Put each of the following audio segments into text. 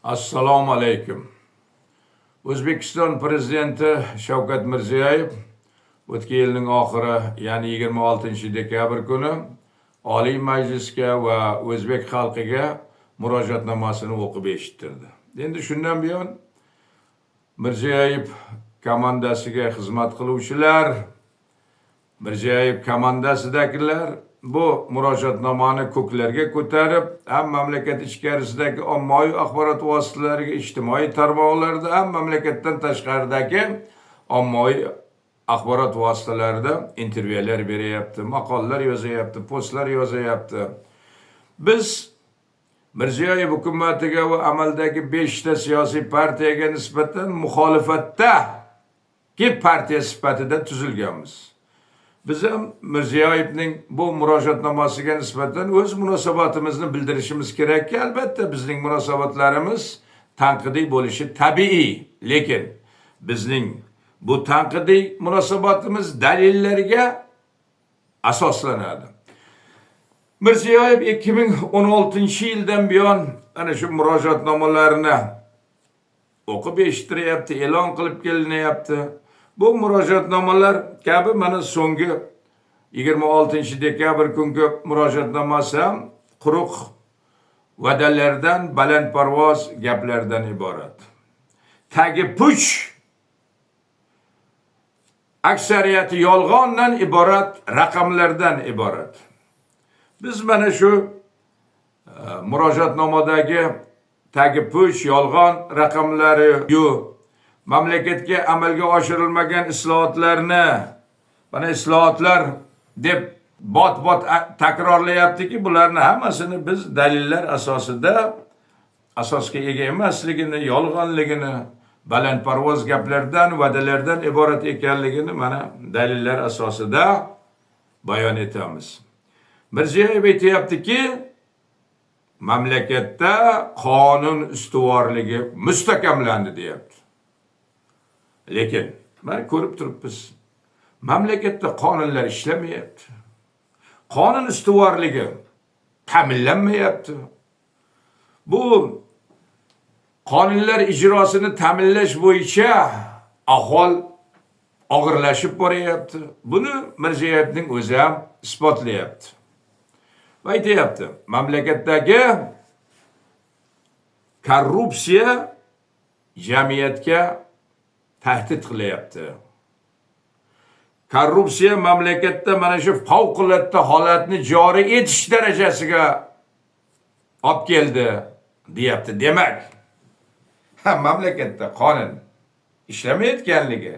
Assalomu alaykum. O'zbekiston Prezidenti Shavkat Mirziyoyev o'tgan yilning oxiri, ya'ni 26-dekabr kuni Oliy Majlisga va o'zbek xalqiga murojaatnomasini o'qib eshittirdi. Endi shundan buyon Mirziyoyev komandasiga xizmat qiluvchilar, Mirziyoyev komandasidagilar bu murojaatnomani ko'klarga ko'tarib, ham mamlakat ichkarisidagi ommaviy axborot vositalariga, ijtimoiy tarmoqlarda, ham mamlakatdan tashqaridagi ommaviy axborot vositalarida intervyular beryapti, maqolalar yozyapti, postlar yozyapti. Biz Mirziyoyev hukumatiga va amaldagi 5 ta siyosiy partiyaga nisbatan muxolifatdagi partiya sifatida tuzilganmiz. Biz ham Mirziyoyevning bu murojaatnomasiga nisbatan o'z munosabatimizni bildirishimiz kerakki, albatta bizning munosabatlarimiz tanqidiy bo'lishi tabiiy, lekin bizning bu tanqidiy munosabatimiz dalillarga asoslanadi. Mirziyoyev 2016-yildan buyon ana shu murojaatnomalarni o'qib eshittiryapti, e'lon qilib kelinyapti. Bu murojaatnomalar kabi mana so'nggi 26-dekabr kungi murojaatnomasi ham quruq va'dalardan, balandparvoz gaplardan iborat. Tagi puch, aksariyati yolg'ondan iborat raqamlardan iborat. Biz mana shu murojaatnomadagi tagi puch, yolg'on raqamlari mamlakatga amalga oshirilmagan islohotlarni, mana islohotlar deb bot-bot takrorlayaptiki, bularni hammasini biz dalillar asosga ega emasligini, yolg'onligini, balandparvoz gaplardan, va'dalardan iborat ekanligini mana dalillar asosida bayon etamiz. Mirziyoyev aytayaptiki, mamlakatda qonun ustuvorligi mustahkamlandi deyapti. Lekin mana ko'rib turibmiz, mamlakatda qonunlar ishlamayapti. Qonun ustuvorligi ta'minlanmayapti. Bu qonunlar ijrosini ta'minlash bo'yicha ahvol og'irlashib boryapti. Buni Mirziyoyevning o'zi ham isbotlayapti. Va aytayapti, mamlakatdagi korrupsiya jamiyatga tahdid qilyapti. Korrupsiya mamlakatda mana shu favqulodda holatni joriy etish darajasiga olib keldi, deyapti. Demak, mamlakatda qonun ishlamayotganligi,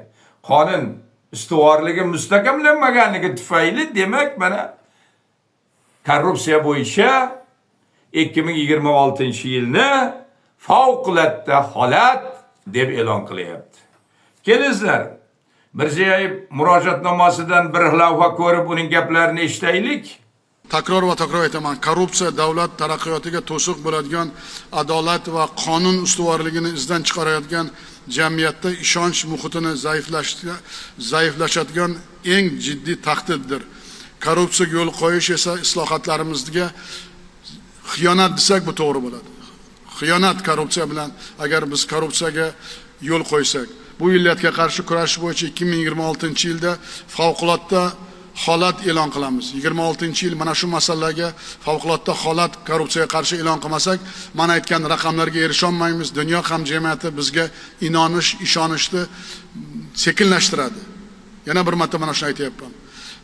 qonun ustuvorligi mustahkamlanmaganligi tufayli, demak, mana korrupsiya bo'yicha 2026-yilni favqulodda holat deb e'lon qilyapti. Kelinglar, Mirziyoyev murojaatnomasidan bir lavha ko'rib uning gaplarini eshitaylik. Takror va takror aytaman, korrupsiya davlat taraqqiyotiga to'siq bo'ladigan, adolat va qonun ustuvorligini izdan chiqarayotgan, jamiyatda ishonch muhitini zaiflashadigan eng jiddiy tahdiddir. Korrupsiyaga yo'l qo'yish esa islohotlarimizga xiyonat desak bu to'g'ri bo'ladi. Xiyonat korrupsiya bilan agar biz korrupsiyaga yo'l qo'ysak, bu illatga qarshi kurashish bo'yicha 2026-yilda favqulodda holat e'lon qilamiz. 26-yil mana shu masalalarga favqulodda holat, korrupsiyaga qarshi e'lon qilmasak, mana aytgan raqamlarga erisha olmaymiz. Dunyo hamjamiyati bizga ishonishni sekinlashtiradi. Yana bir marta mana shuni aytayapman.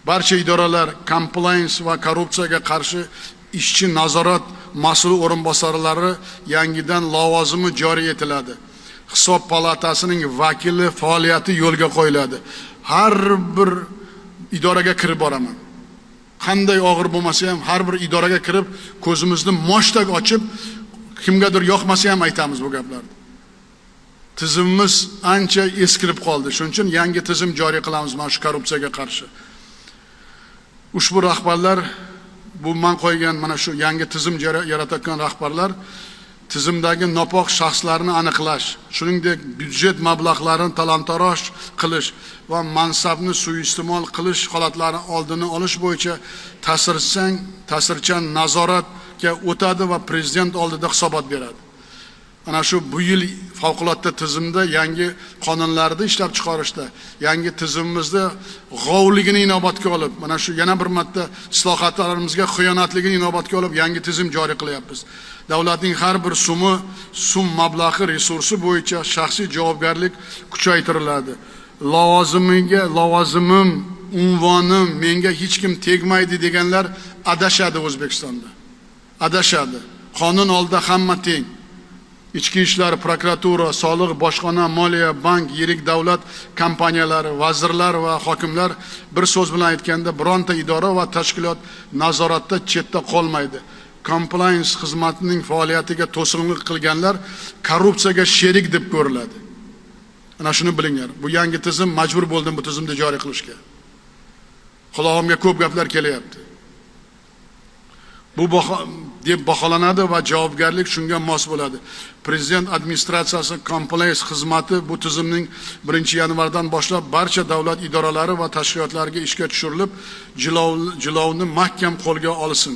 Barcha idoralar compliance va korrupsiyaga qarshi ishchi nazorat mas'ul o'rinbosarlari yangidan lavozimi joriy etiladi. Hisob palatasining vakili faoliyati yo'lga qo'yiladi. Har bir idoraga kirib boraman. Qanday og'ir bo'lmasa ham har bir idoraga kirib ko'zimizni moshtak ochib, kimgadir yoqmasa ham aytamiz bu gaplarni. Tizimimiz ancha eskirib qoldi. Shuning uchun yangi tizim joriy qilamiz mana shu korrupsiyaga qarshi. Ushbu rahbarlar, bu men qo'ygan mana shu yangi tizim yaratayotgan rahbarlar tizimdagi nopok shaxslarni aniqlash, shuningdek byudjet mablag'larini talon-taroj qilish va mansabni suiiste'mol qilish holatlari oldini olish bo'yicha ta'sirchan nazoratga o'tadi va prezident oldida hisobot beradi. ana shu bu yil favqulodda tizimda yangi qonunlarni ishlab chiqarishda, yangi tizimimizda g'ovligini inobatga olib, mana shu yana bir marta islohotlarimizga xiyonatligini inobatga olib yangi tizim joriy qilyapmiz. Davlatning har bir so'm mablag'i resursi bo'yicha shaxsiy javobgarlik kuchaytiriladi. Lavozimim, unvonim menga hech kim tegmaydi deganlar adashadi O'zbekistonda. Adashadi. Qonun oldida hamma teng. Ichki ishlar, prokuratura, soliq, bojxona, moliya, bank, yirik davlat kompaniyalari, vazirlar va hokimlar bir so'z bilan aytganda bironta idora va tashkilot nazoratda chetda qolmaydi. Compliance xizmatining faoliyatiga to'sqinlik qilganlar korrupsiyaga sherik deb ko'riladi. Ana shuni bilinglar. Bu yangi tizim majbur bo'ldim bu tizimni joriy qilishga. Qulog'imga ko'p gaplar kelyapti. Bu deb baholanadi va javobgarlik shunga mos bo'ladi. Prezident administratsiyasi compliance xizmati bu tizimning 1-yanvardan boshlab barcha davlat idoralari va tashkilotlariga ishga tushirilib, jilovni mahkam qo'lga olsin.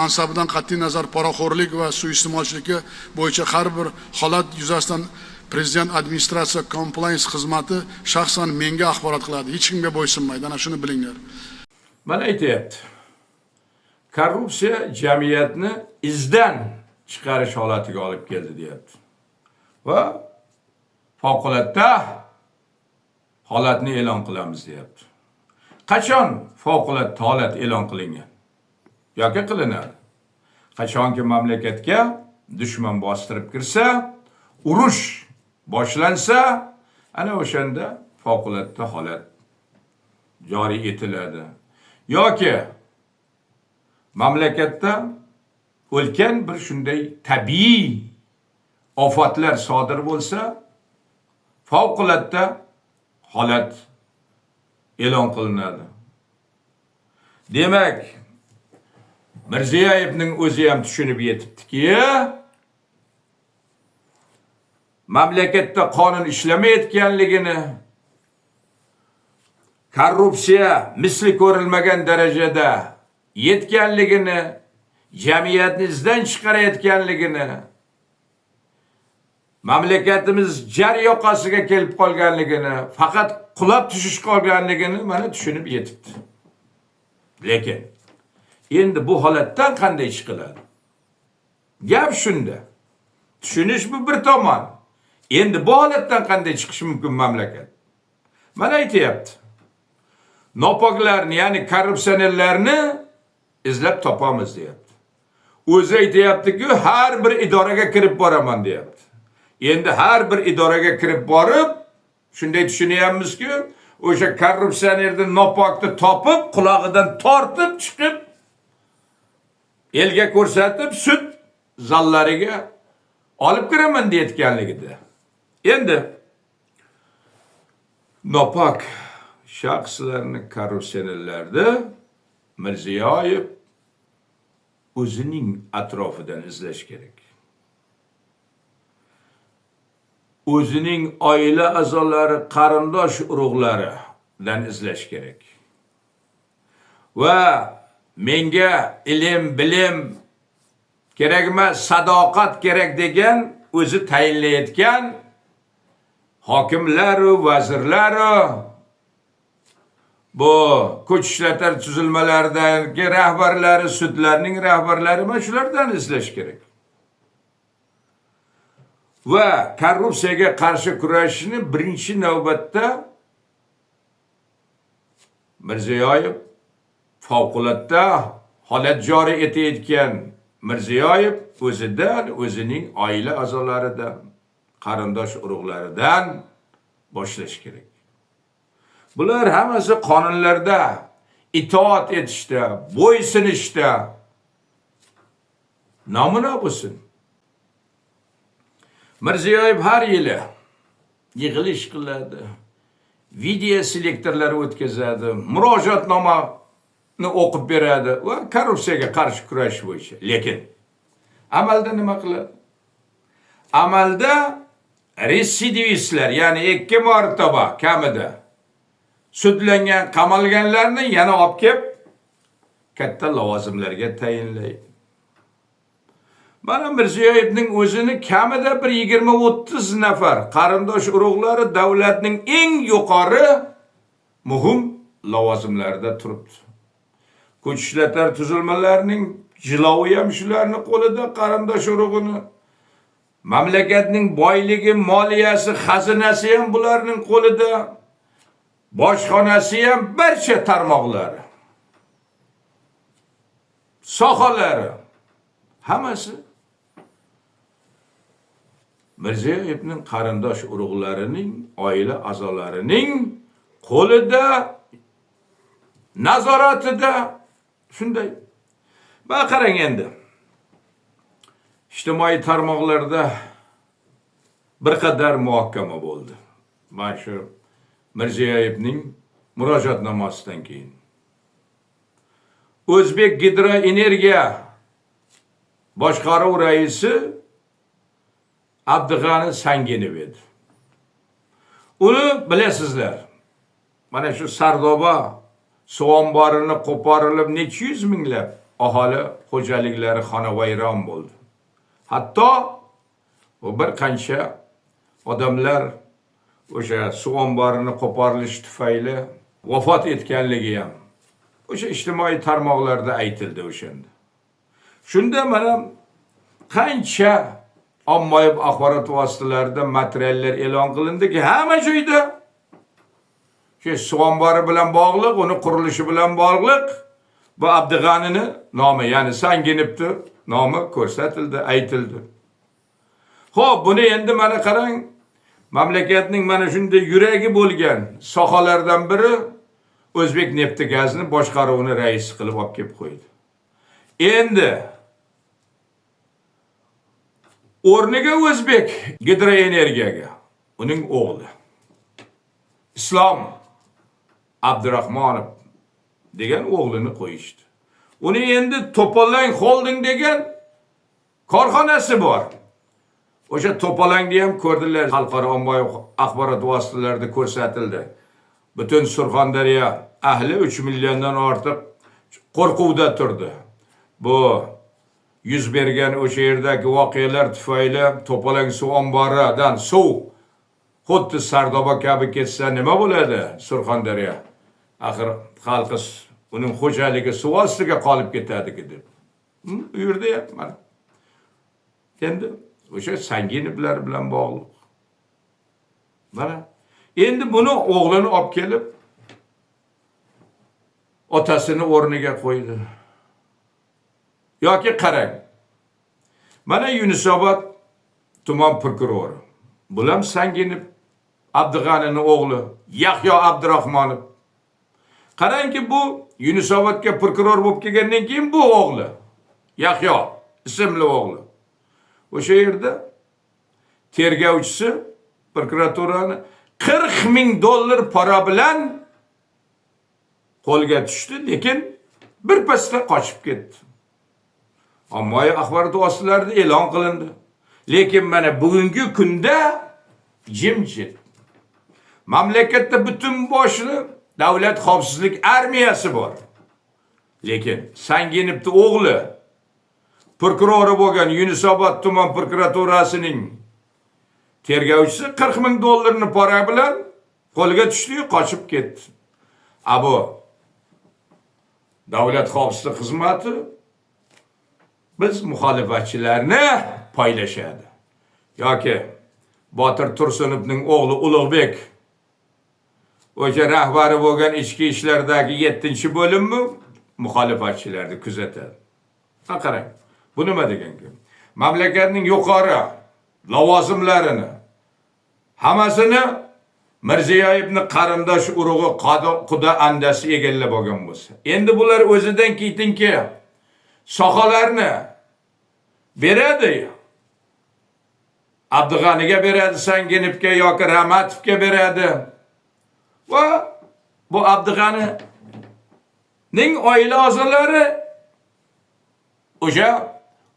Mansabidan qat'iy nazar poraxo'rlik va suiiste'molchilikka bo'yicha har bir holat yuzasidan Prezident administratsiya compliance xizmati shaxsan menga axborot qiladi. Hech kimga bo'ysunmaydi. Ana shuni bilinglar. Mana aytayapti. Korrupsiya jamiyatni izdan chiqarish holatiga olib keldi deyapti. Va favqulodda holatni e'lon qilamiz deyapti. Qachon favqulodda holat e'lon qilingan? Yoki qilinadi? Qachonki mamlakatga dushman bostirib kirsa, urush boshlansa, ana o'shanda favqulodda holat joriy etiladi. Yoki mamlakatda ulkan bir shunday tabiiy ofatlar sodir bo'lsa, favqulodda holat e'lon qilinadi. Demak, Mirziyoyevning o'zi ham tushunib yetibdiki, mamlakatda qonun ishlamayotganligini, korrupsiya misli ko'rilmagan darajada yetganligini, jamiyatni izdan chiqarayotganligini, mamlakatimiz jar yoqasiga kelib qolganligini, faqat qulab tushish qolganligini mana tushunib yetibdi. Lekin endi bu holatdan qanday chiqiladi? Gap shunda. Tushunish bu bir tomon. Endi bu holatdan qanday chiqish mumkin mamlakat? Mana aytayapti. Nopoklarni, ya'ni korrupsionerlarni izlab topamiz deyapti. O'zi aytayapti-ku, har bir idoraga kirib boraman deyapti. Endi har bir idoraga kirib borib, shunday tushunyapmizki, o'sha korrupsionerni nopokni topib, qulog'idan tortib chiqib, elga ko'rsatib, sud zallariga olib kiraman deyotganligida. Endi nopok shaxslarni korrupsionerlarda Mirziyoyev o'zining atrofidan izlash kerak. O'zining oila a'zolari, qarindosh urug'laridan izlash kerak. Va menga ilm, bilim kerak emas, sadoqat kerak degan o'zi tayinlayotgan hokimlar, vazirlar, bu kuch ishlatar tuzilmalaridagi rahbarlari, sudlarning rahbarlari mana shulardan izlash kerak. Va korrupsiyaga qarshi kurashishni birinchi navbatda Mirziyoyev favqulodda holat joriy etayotgan Mirziyoyev o'zidan, o'zining oila a'zolaridan, qarindosh urug'laridan boshlash kerak. Bular hammasi qonunlarda itoat etishda, bo'ysunishda namuna bo'lsin. Mirziyoyev har yili yig'ilish qiladi, video selektorlar o'tkazadi, murojaatnomani o'qib beradi va korrupsiyaga qarshi kurash bo'yicha. Lekin amalda nima qiladi? Amalda residivistlar, ya'ni 2 marotaba kamida sudlangan, qamalganlarni yana olib kelib katta lavozimlarga tayinlaydi. Mana Mirziyoyevning o'zini kamida bir 20-30 nafar qarindosh urug'lari davlatning eng yuqori muhim lavozimlarida turibdi. Kuch ishlatar tuzilmalarining jilovi ham shularning qo'lida qarindosh urug'ini. Mamlakatning boyligi, moliyasi, xazinasi ham bularning qo'lida. Boshxonasi ham barcha tarmoqlari. Sohalari hammasi Mirziyoyevning qarindosh urug'larining, oila a'zolarining qo'lida, nazoratida shunday. Va qarang endi. İjtimoiy tarmoqlarda bir qadar muhokama bo'ldi. Mana shu Mirziyoyevning murojaatnomasidan keyin. O'zbek Gidroenergiya boshqaruv raisi Abdug'ani Sanginov edi. Uni bilasizlar. Mana shu Sardoba suv omborini qo'porilib necha yuz minglab aholi xo'jaliklari xonavayron bo'ldi. Hatto o bir qancha odamlar o'sha suv omborini qo'porilish tufayli vafot etganligi ham o'sha ijtimoiy tarmoqlarda aytildi o'shanda. Shunda mana qancha ommaviy axborot vositalarida materiallar e'lon qilindiki, hamma joyda shu suv ombori bilan bog'liq, uni qurilishi bilan bog'liq bu Abdug'anini nomi, ya'ni Sanginovning nomi ko'rsatildi, aytildi. Xo'p, buni endi mana qarang, mamlakatning mana shunday yuragi bo'lgan sohalardan biri O'zbek nefti gazini boshqaruvini raisi qilib olib kelib qo'ydi. Endi o'rniga O'zbek Gidroenergiyaga uning o'g'li Islom Abdurahmonov degan o'g'lini qo'yishdi. Uni endi To'polang Holding degan korxonasi bor. O'sha To'polangni ham ko'rdilar, xalqaro ommaviy axborot vositalarida ko'rsatildi. Butun Surxondaryo ahli 3 milliondan ortiq qo'rquvda turdi. Bu yuz bergan o'sha yerdagi voqealar tufayli To'polang suv omboridan suv xuddi Sardoba kabi ketsa nima bo'ladi Surxondaryo? Axir xalqi uning xo'jaligi suv ostiga qolib ketadi deb. U yerda ham mana. Endi o'sha Sanginovlar bilan bog'liq. Mana endi buni o'g'lini olib kelib otasini o'rniga qo'ydi. Yoki qarang. Mana Yunusobod tuman prokurori. Bulam Sanginov Abdug'anining o'g'li Yahyo Abdurahmonov. Qarangki bu Yunusobodga prokuror bo'lib kelgandan keyin bu o'g'li Yahyo ismli o'g'li. O'sha yerda tergovchisi prokuraturani $40,000 para bilan qo'lga tushdi, lekin bir pasda qochib ketdi. Ommaviy axborot vositalarida e'lon qilindi. Lekin mana bugungi kunda jimjit. Mamlakatda butun boshli davlat xavfsizlik armiyasi bor. Lekin Sanginovning o'g'li prokurori bo'lgan Yunusobod tuman prokuraturasining tergovchisi $40,000 para bilan qo'lga tushdi, qochib ketdi. Bu davlat xavfsizlik xizmati biz muxolifatchilarni poylashadi. Yoki Botir Tursunovning o'g'li Ulug'bek o'sha rahbari bo'lgan ichki ishlardagi 7-bo'limmi muxolifatchilarni kuzatadi. Qarang, bu nima degan-ki? Mamlakatning yuqori lavozimlarini hammasini Mirziyoyevning qarindosh urug'i quda andasi egallab olgan bo'lsa. Endi bular o'zidan ketinki sohalarni beradi. Abdug'aniga beradi, Sanginovga yoki Ramatovga beradi. Va bu Abdug'anining oila a'zolari o'sha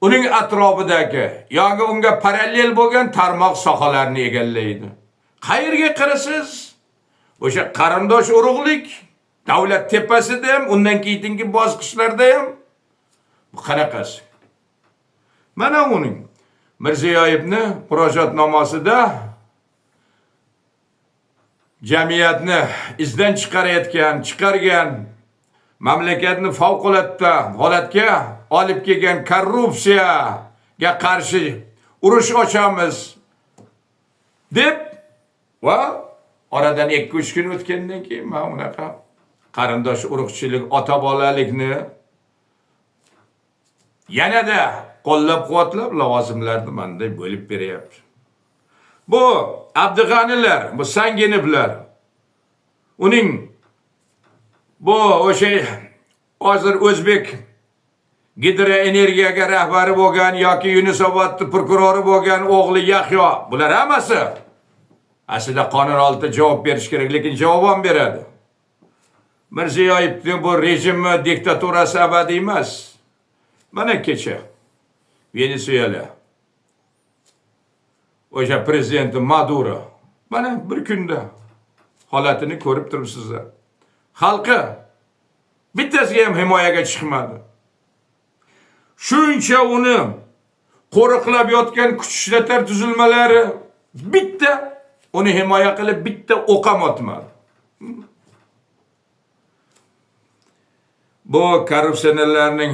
uning atrofidagi yoki unga parallel bo'lgan tarmoq sohalarni egallaydi. Qayerga qarasiz? O'sha qarindosh urug'lik davlat tepasida ham, undan keyingi bosqichlarda ham bu qanaqasi? Mana uning Mirziyoyevni murojaatnomasida jamiyatni izdan chiqargan, mamlakatni favqulodda holatga olib kelgan korrupsiyaga qarshi urush ochamiz deb va oradan 2-3 kun o'tgandan keyin mana bunaqa qarindosh urug'chilik, ota bolalikni yanada qo'llab-quvvatlab lavozimlarni manday bo'lib beryapti. Bu Abdug'anilar, bu Sanginovlar, uning bu o'sha hozir o'zbek gidroenergiyaga rahbari bo'lgan yoki Yunusobodning prokurori bo'lgan o'g'li Yahyo, bular hammasi aslida qonun oldida javob berish kerak, lekin javob ham beradi. Mirziyoyevning bu rejimi, diktaturasi abadiy emas. Mana kecha Venesuela o'sha prezidenti Maduro mana bir kunda holatini ko'rib turibsizlar. Xalqi bittasiga ham himoyaga chiqmadi. Shuncha uni qo'riqlab yotgan kuch ishlatar tuzilmalari bitta uni himoya qilib bitta o'q ham otmadi. Bu korrupsionerlarning,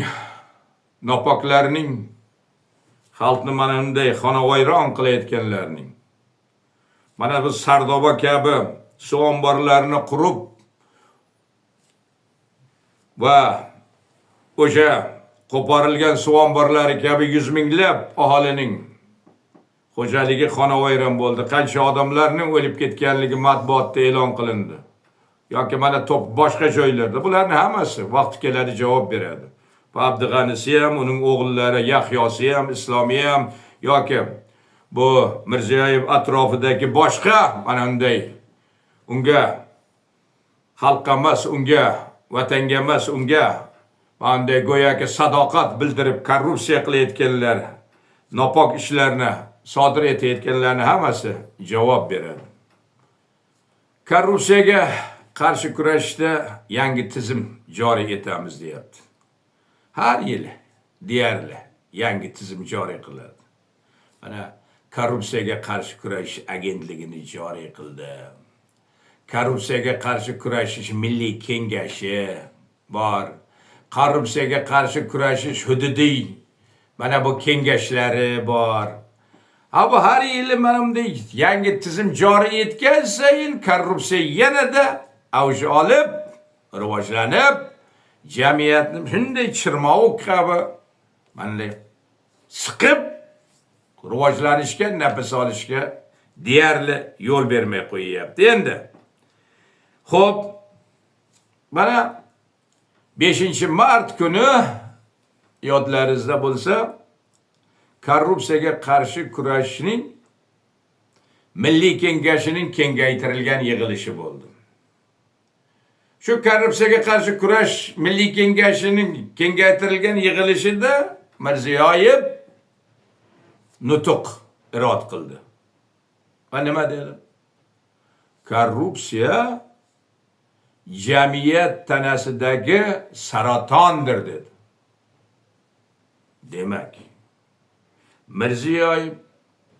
nopoklarning xalqni mana bunday xonavayron qilayotganlarning, mana bu Sardoba kabi suv omborlarini qurib va o'sha qo'porilgan suv omborlari kabi 100 minglab aholining xo'jaligi xonavayron bo'ldi. Qancha odamlarning o'lib ketganligi matbuotda e'lon qilindi. Yoki mana boshqa joylarda. Bularning hammasi vaqti keladi javob beradi. Bu Abdug'anisi ham, uning o'g'illari, Yahyosi ham, Islomiy ham yoki bu Mirziyoyev atrofidagi boshqa mana unday unga xalqqa emas, unga vatanga emas, unga bunday go'yoki sadoqat bildirib korrupsiya qilayotganlar, nopok ishlarni sodir etayotganlarni hammasi javob beradi. Korrupsiyaga qarshi kurashishda yangi tizim joriy etamiz deyapti. Har yili deyarli yangi tizim joriy qiladi. Mana korrupsiyaga qarshi kurashish agentligini joriy qildi. Korrupsiyaga qarshi kurashish milliy kengashi bor. Korrupsiyaga qarshi kurashish hududiy mana bu kengashlari bor. Bu har yili mana bunday yangi tizim joriy etgan sayin korrupsiya yanada avj olib, rivojlanib, jamiyatni shunday chirmoq kabi manday siqib rivojlanishga, nafas olishga deyarli yo'l bermay qo'yyapti. Endi xo'p, mana 5 kuni yodlaringizda bo'lsa, korrupsiyaga qarshi kurashishning Milliy kengashining kengaytirilgan yig'ilishi bo'ldi. Shu korrupsiyaga qarshi kurash Milliy kengashining kengaytirilgan yig'ilishida Mirziyoyev nutq irod qildi. Va nima dedi? Korrupsiya jamiyat tanasidagi saratondir dedi. Demak, Mirziyoyev,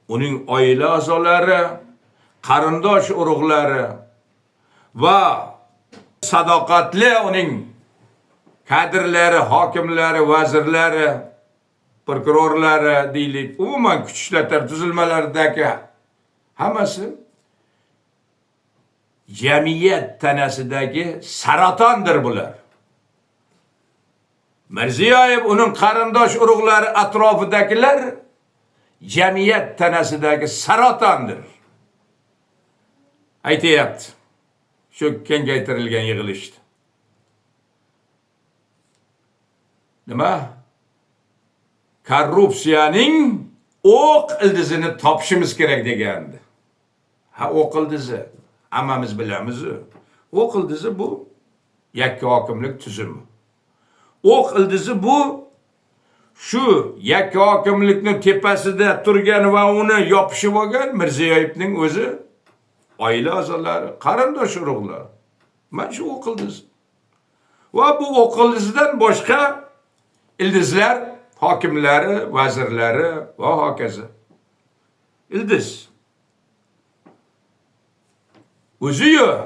uning oila a'zolari, qarindosh urug'lari va sadoqatli uning kadrlari, hokimlari, vazirlari, prokurorlari deylik, umuman kuch ishlatar tuzilmalaridagi hammasi jamiyat tanasidagi saratondir bular. Mirziyoyev, uning qarindosh urug'lari, atrofidagilar jamiyat tanasidagi saratondir aytayapti. Shu kengaytirilgan yig'ilishda. Nima? Korrupsiyaning o'q ildizini topishimiz kerak degandi. Ha, o'q ildizi hammamiz bilamiz. O'q ildizi bu yakka hokimlik tuzumi. O'q ildizi bu shu yakka hokimlikning tepasida turgan va uni yopishib olgan Mirziyoyevning o'zi, oila a'zolari, qarindosh urug'lari. Mana shu o'q ildizi. Va bu o'q ildizidan boshqa ildizlar hokimlari, vazirlari va hokazo. Ildiz. O'zi-yu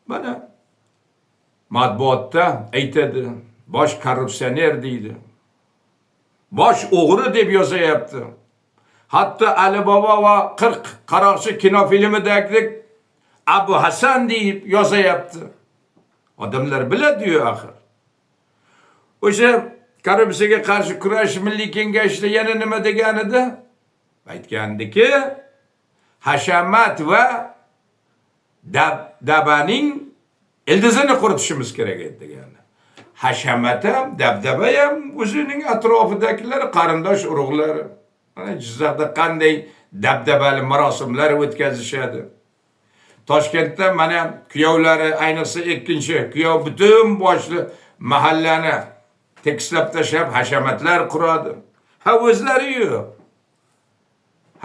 mana matbuotda aytadi, bosh korrupsioner deydi. Bosh o'g'ri deb yozayapti. Hatto Ali Bobo va 40 qaroqchi kinofilmidagidek Abu Hasan deb yozayapti. Odamlar biladi-yu axir. O'sha korrupsiyaga qarshi kurash milliy kengashida yana nima deganida? Aytgandiki, hashamat va dabdabaning ildizini quritishimiz kerak edi degani. Hashamat ham, dabdaba ham o'zining atrofidagilar, qarindosh urug'lari. Mana Jizzaxda qanday dabdabali marosimlar o'tkazishadi. Toshkentda mana kuyovlari, ayniqsa ikkinchi kuyov butun boshli mahallani tekislab tashlab hashamatlar quradi. Ha o'zlari-yu.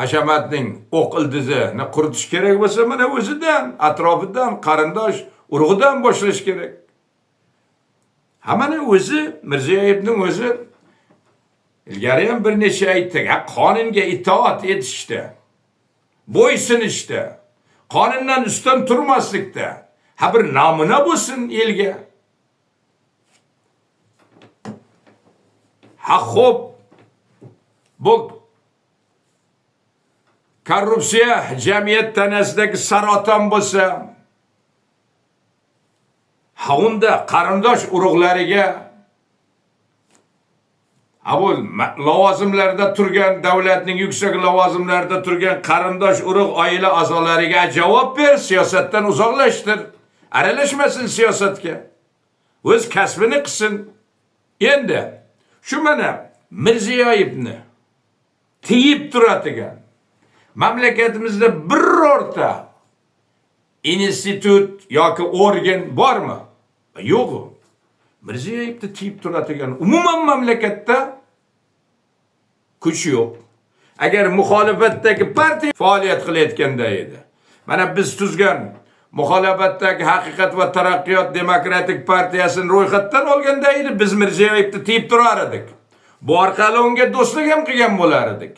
Hashamatning o'q ildizini quritish kerak bo'lsa, mana o'zidan, atrofidan, qarindosh urug'idan boshlash kerak. Ha mana o'zi Mirziyoyevning o'zi ilgari ham bir necha aytdik, qonunga itoat etishda, bo'ysunishda, qonundan ustun turmaslikda, ha bir namuna bo'lsin elga. Ha xo'p, bu korrupsiya jamiyat tanasidagi saraton bo'lsa, ha unda qarindosh urug'lariga, avval lavozimlarda turgan, davlatning yuksak lavozimlarida turgan qarindosh urug' oila a'zolariga javob ber, siyosatdan uzoqlashtir. Aralashmasin siyosatga. O'z kasbini qilsin. Endi shu mana Mirziyoyevni tiyib turadigan mamlakatimizda birorta institut yoki organ bormi? Yo'q. Mirziyoyevni tiyib turadigan umuman mamlakatda kuch yo'q. Agar muxolifatdagi partiya faoliyat qilayotganda edi. Mana biz tuzgan muxolifatdagi Haqiqat va taraqqiyot demokratik partiyasini ro'yxatdan olganda edi, biz Mirziyoyevni tiyib turar edik. Bu orqali unga do'stlik ham qilgan bo'lar edik.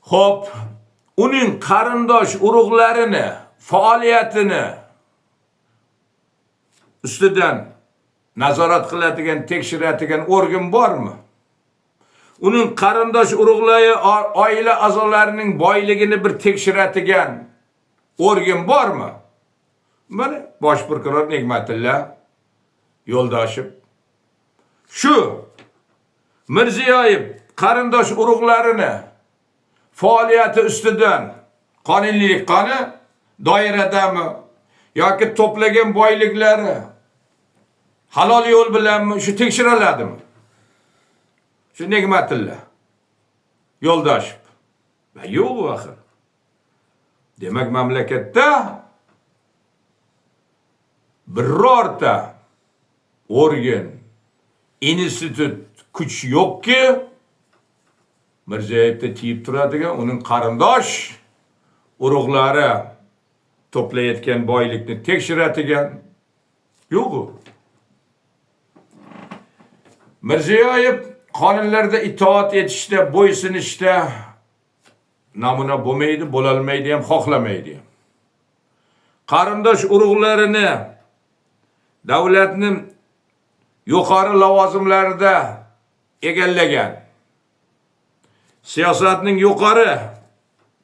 Xo'p, uning qarindosh urug'larini, faoliyatini ustidan nazorat qiladigan, tekshiradigan organ bormi? Uning qarindosh urug'lari, oila a'zolarining boyligini bir tekshiradigan organ bormi? Mana bosh prokuror Nigmatilla Yo'ldoshev. Shu Mirziyoyev qarindosh urug'larini faoliyati ustidan qonuniylik qani doiradami yoki to'plagan boyliklari halol yo'l bilanmi shu tekshiriladimi? Shu Nigmatilla Yo'ldoshev. Yo'q axir. Demak mamlakatda birorta organ, institut, kuch yo'qki Mirziyoyevni tiyib turadigan, uning qarindosh urug'lari to'playotgan boylikni tekshiradigan yo'q. Mirziyoyev qonunlarga itoat etishda, bo'ysunishda namuna bo'lmaydi, bo'lolmaydi ham, xohlamaydi ham. Qarindosh urug'larini davlatning yuqori lavozimlarida egallagan, siyosatning yuqori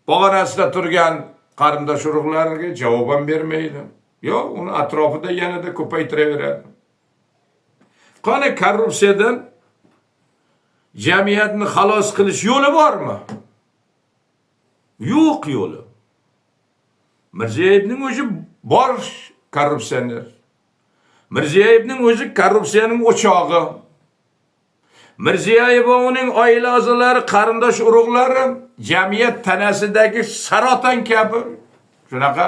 pog'onasida turgan qarindosh urug'lariga javob ham bermaydi. Yo'q, uni atrofida yanada ko'paytiraveradi. Qani korrupsiyadan jamiyatni xalos qilish yo'li bormi? Yo'q yo'li. Mirziyoyevning o'zi bor korrupsioner. Mirziyoyevning o'zi korrupsiyaning o'chog'i. Mirziyoyev va uning oila a'zolari, qarindosh urug'lari jamiyat tanasidagi saraton kabi shunaqa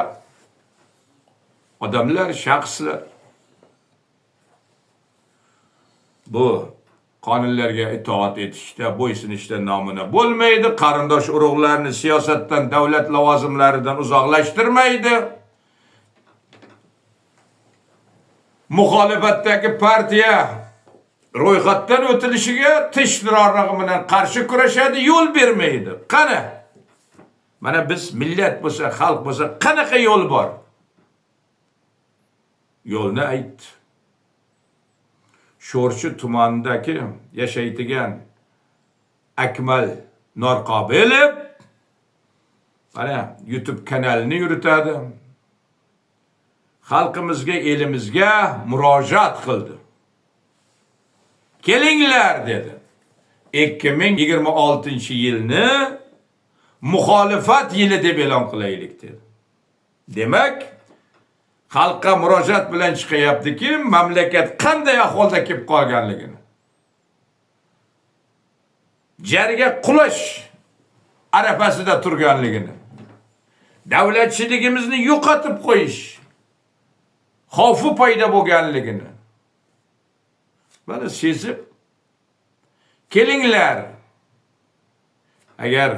odamlar, shaxslar. Bu qonunlarga itoat etishda, bo'ysunishda namuna bo'lmaydi. Qarindosh urug'larni siyosatdan, davlat lavozimlaridan uzoqlashtirmaydi. muxolifatdagi partiya ro'yxatdan o'tilishiga tishtirorlig'i bilan qarshi kurashadi, yo'l bermaydi. Qani? Mana biz millat bo'lsa, xalq bo'lsa, qanaqa yo'l bor? Yo'lni aytdi. Sho'rchi tumanidagi yashaydigan Akmal Norqobilov mana YouTube kanalini yuritadi. Xalqimizga, elimizga murojaat qildi. Kelinglar dedi. 2026-yilni muxolifat yili deb e'lon qilaylik dedi. Demak, xalqqa murojaat bilan chiqyaptiki, mamlakat qanday ahvolda kelib qolganligini, jarga qulash arafasida turganligini, davlatchiligimizni yo'qotib qo'yish xavfi paydo bo'lganligini mana sezib, kelinglar. Agar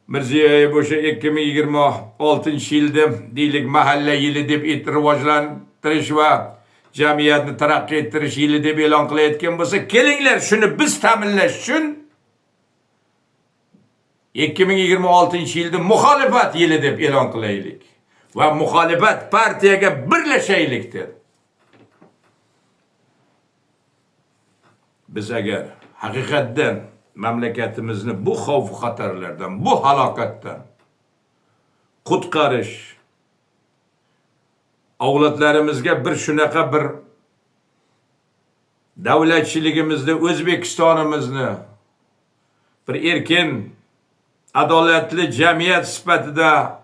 Mirziyoyev o'sha 2026-yilda deylik mahalla yili deb rivojlantirish va jamiyatni taraqqiy ettirish yili deb e'lon qilayotgan bo'lsa, kelinglar shuni biz ta'minlash uchun 2026-yilda muxolifat yili deb e'lon qilaylik va muxolifat partiyaga birlashaylik dedi. Biz agar haqiqatdan mamlakatimizni bu xavf xatarlardan, bu halokatdan qutqarish, avlodlarimizga bir shunaqa bir davlatchiligimizni, O'zbekistonimizni bir erkin, adolatli jamiyat sifatida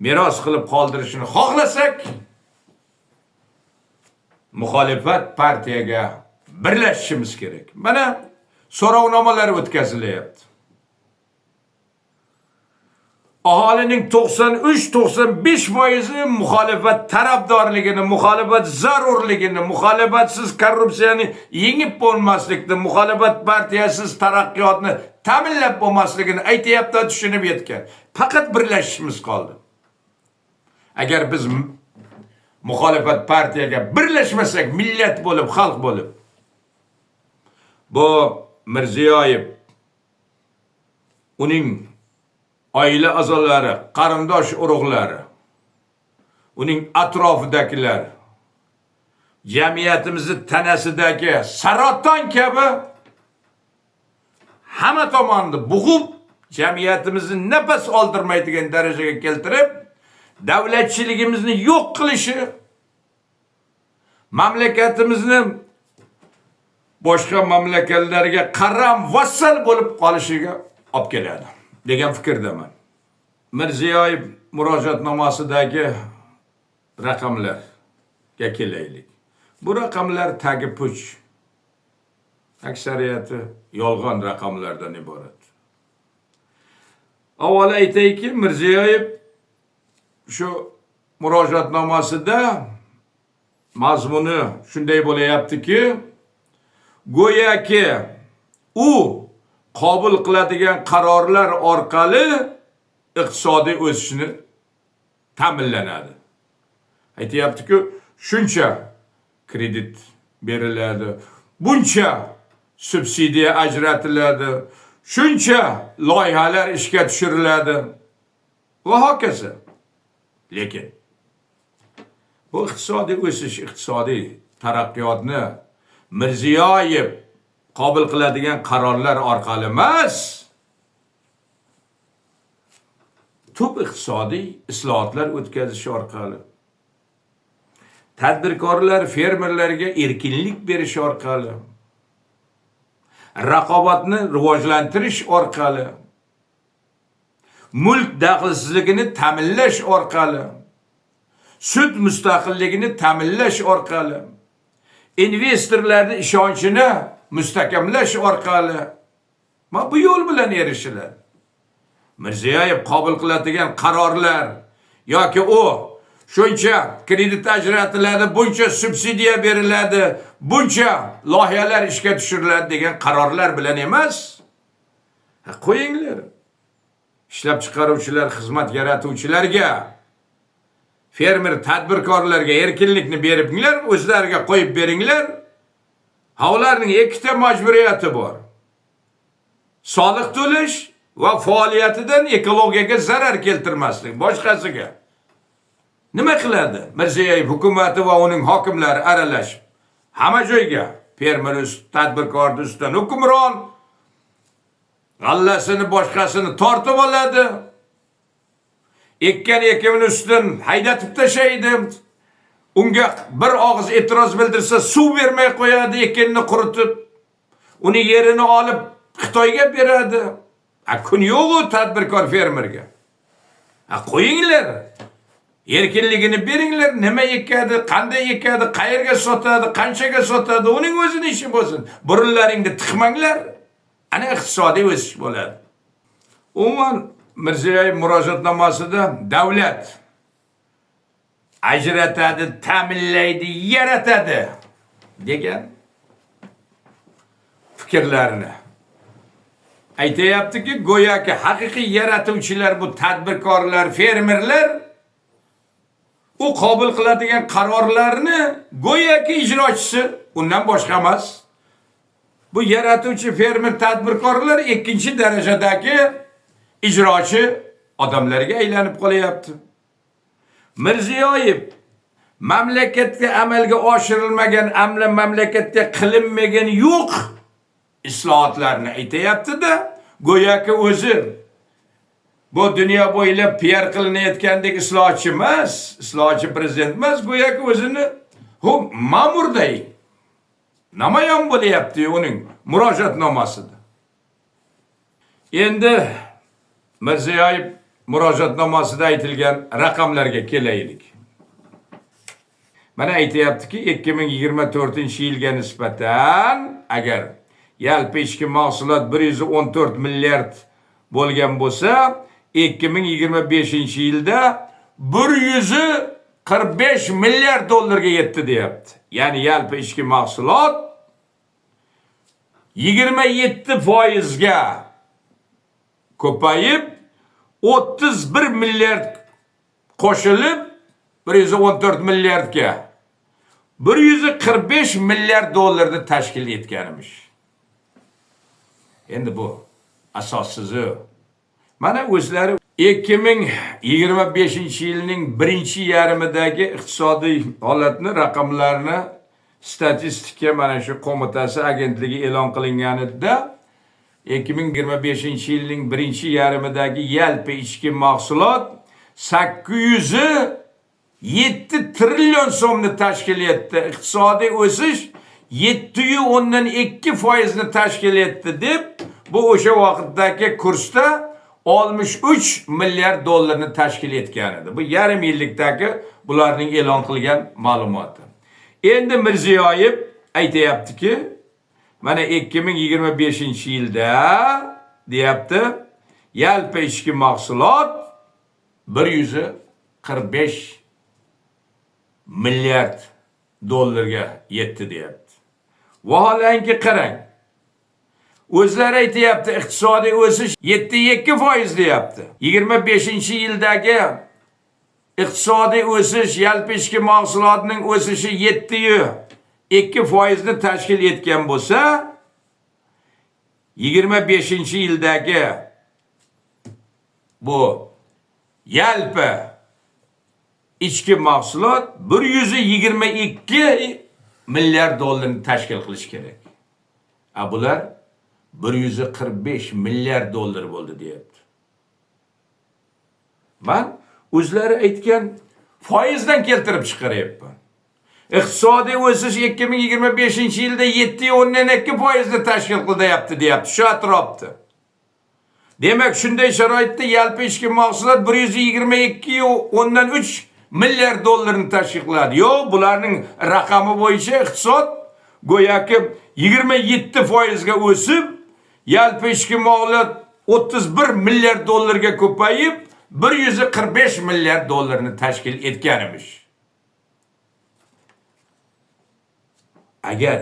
meros qilib qoldirishni xohlasak, muxolifat partiyaga birlashishimiz kerak. Mana so'rovnomalar o'tkazilyapti. Aholining 93-95% muxolifat tarafdorligini, muxolifat zarurligini, muxolifatsiz korrupsiyani yengib bo'lmaslikni, muxolifat partiyasiz taraqqiyotni ta'minlab bo'lmasligini aytayapti, tushunib yetgan. Faqat birlashishimiz qoldi. Agar biz muxolifat partiyaga birlashmasak, millat bo'lib, xalq bo'lib, bu Mirziyoyev, uning oila a'zolari, qarindosh urug'lari, uning atrofidagilar, jamiyatimizni tanasidagi saraton kabi hamma tomonni bo'g'ib, jamiyatimizni nafas oldirmaydigan darajaga keltirib, davlatchiligimizni yo'q qilishi, mamlakatimizni boshqa mamlakatlarga qaram vassal bo'lib qolishiga olib keladi degan fikrdaman. Mirziyoyev murojaatnomasidagi raqamlarga kelaylik. Bu raqamlar tagi puch. Aksariyati yolg'on raqamlardan iborat. Avval aytayki, Mirziyoyev shu murojaatnomasida mazmuni shunday bo'layaptiki, go'yoki u qabul qiladigan qarorlar orqali iqtisodiy o'sishni ta'minlanadi. Aytayapti-ku, shuncha kredit beriladi, buncha subsidiya ajratiladi, shuncha loyihalar ishga tushiriladi va hokazo. Lekin bu iqtisodiy o'sish, iqtisodiy taraqqiyotni Mirziyoyev qabul qiladigan qarorlar orqali emas, tub iqtisodiy islohotlar o'tkazish orqali, tadbirkorlar, fermerlarga erkinlik berish orqali, raqobatni rivojlantirish orqali, mulk daxlsizligini ta'minlash orqali, sud mustaqilligini ta'minlash orqali, investorlarning ishonchini mustahkamlash orqali bu yo'l bilan erishiladi. Mirziyoyev qabul qiladigan qarorlar yoki u shuncha kredit ajratiladi, buncha subsidiya beriladi, buncha loyihalar ishga tushiriladi degan qarorlar bilan emas. Qo'yinglar. Ishlab chiqaruvchilar, xizmat yaratuvchilarga fermer tadbirkorlarga erkinlikni beribinglar, o'zlariga qo'yib beringlar. Ularning ikkita majburiyati bor. Soliq to'lash va faoliyatidan ekologiyaga zarar keltirmaslik, boshqasiga. Nima qiladi? Mirziyoyev hukumati va uning hokimlari aralashib hamma joyga fermer tadbirkor ustidan hukmron g'allasini boshqasini tortib oladi. Ekkan ekimini ustidan haydatib tashlaydi. Unga bir og'iz e'tiroz bildirsa suv bermay qo'yadi, ekinni quritib. Uni yerini olib Xitoyga beradi. Kun yo'q u tadbirkor fermerga. Qo'yinglar. Erkinligini beringlar, nima ekadi, qanday ekadi, qayerga sotadi, qanchaga sotadi, uning o'zini ishi bo'lsin. Burunlaringni tiqmanglar. Ana iqtisodiy o'sish bo'ladi. Umuman Mirziyoyev murojaatnomasida davlat ajratadi, ta'minlaydi, yaratadi degan fikrlarini aytayaptiki, go'yoki haqiqiy yaratuvchilar bu tadbirkorlar, fermerlar u qabul qiladigan qarorlarni go'yoki ijrochisi undan boshqa emas. Bu yaratuvchi fermer tadbirkorlar ikkinchi darajadagi ijrochi odamlarga aylanib qolyapti. Mirziyoyev mamlakatga amalga oshirilmagan, mamlakatga qilinmagan yo'q islohotlarni aytayapti-da, go'yoki o'zi bu dunyo bo'ylab PR qilinayotgandek islohchi emas, islohchi prezident emas, go'yoki o'zini ma'murday namoyon bo'lyapti uning murojaatnomasida. Endi Mirziyoyev murojaatnomasida aytilgan raqamlarga kelaylik. Mana aytayaptiki, 2024-yilga nisbatan agar yalpi ichki mahsulot 114 milliard bo'lgan bo'lsa, 2025-yilda 145 milliard dollarga yetdi deyapti. Ya'ni yalpi ichki mahsulot 27% ko'payib 31 milliard qo'shilib 114 milliardga 145 milliard dollarni tashkil etganimiz. Endi bu asossiz. Mana o'zlari 2025-yilning birinchi yarmidagi iqtisodiy holatni, raqamlarni statistika mana shu qo'mitasi agentligi e'lon qilinganida 2025-yilning birinchi yarmidagi yalpi ichki mahsulot 807 trillion so'mni tashkil etdi. Iqtisodiy o'sish 7.2% ni tashkil etdi deb, bu o'sha vaqtdagi kursda 63 milliard dollarni tashkil etgan edi. Bu yarim yillikdagi bularning e'lon qilgan ma'lumoti. Endi Mirziyoyev aytayaptiki, mana 2025-yilda deyapti, yalpi ichki mahsulot 145 milliard dollarga yetdi deyapti. Vaholanki qarang. O'zlari aytayapti, iqtisodiy o'sish 7.2% deyapti. 25-yildagi iqtisodiy o'sish, yalpi ichki mahsulotning o'sishi 7.2% ni tashkil etgan bo'lsa, 25-yildagi bu yalpi ichki mahsulot 122 milliard dollarni tashkil qilish kerak. Bular 145 milliard dollar bo'ldi deyapti. Men o'zlari aytgan foizdan keltirib chiqaryapman. Iqtisodiy o'sish 2025-yilda 7.2% ni tashkil qilyapti deyapti, shu atrofda. Demak, shunday sharoitda yalpi ichki mahsulot 122.3 milliard dollarni tashkil qiladi. Yo'q, bularning raqami bo'yicha iqtisod go'yoki 27% ga o'sib, yalpi ichki mahsulot 31 milliard dollarga ko'payib, 145 milliard dollarni tashkil etganimiz. Agar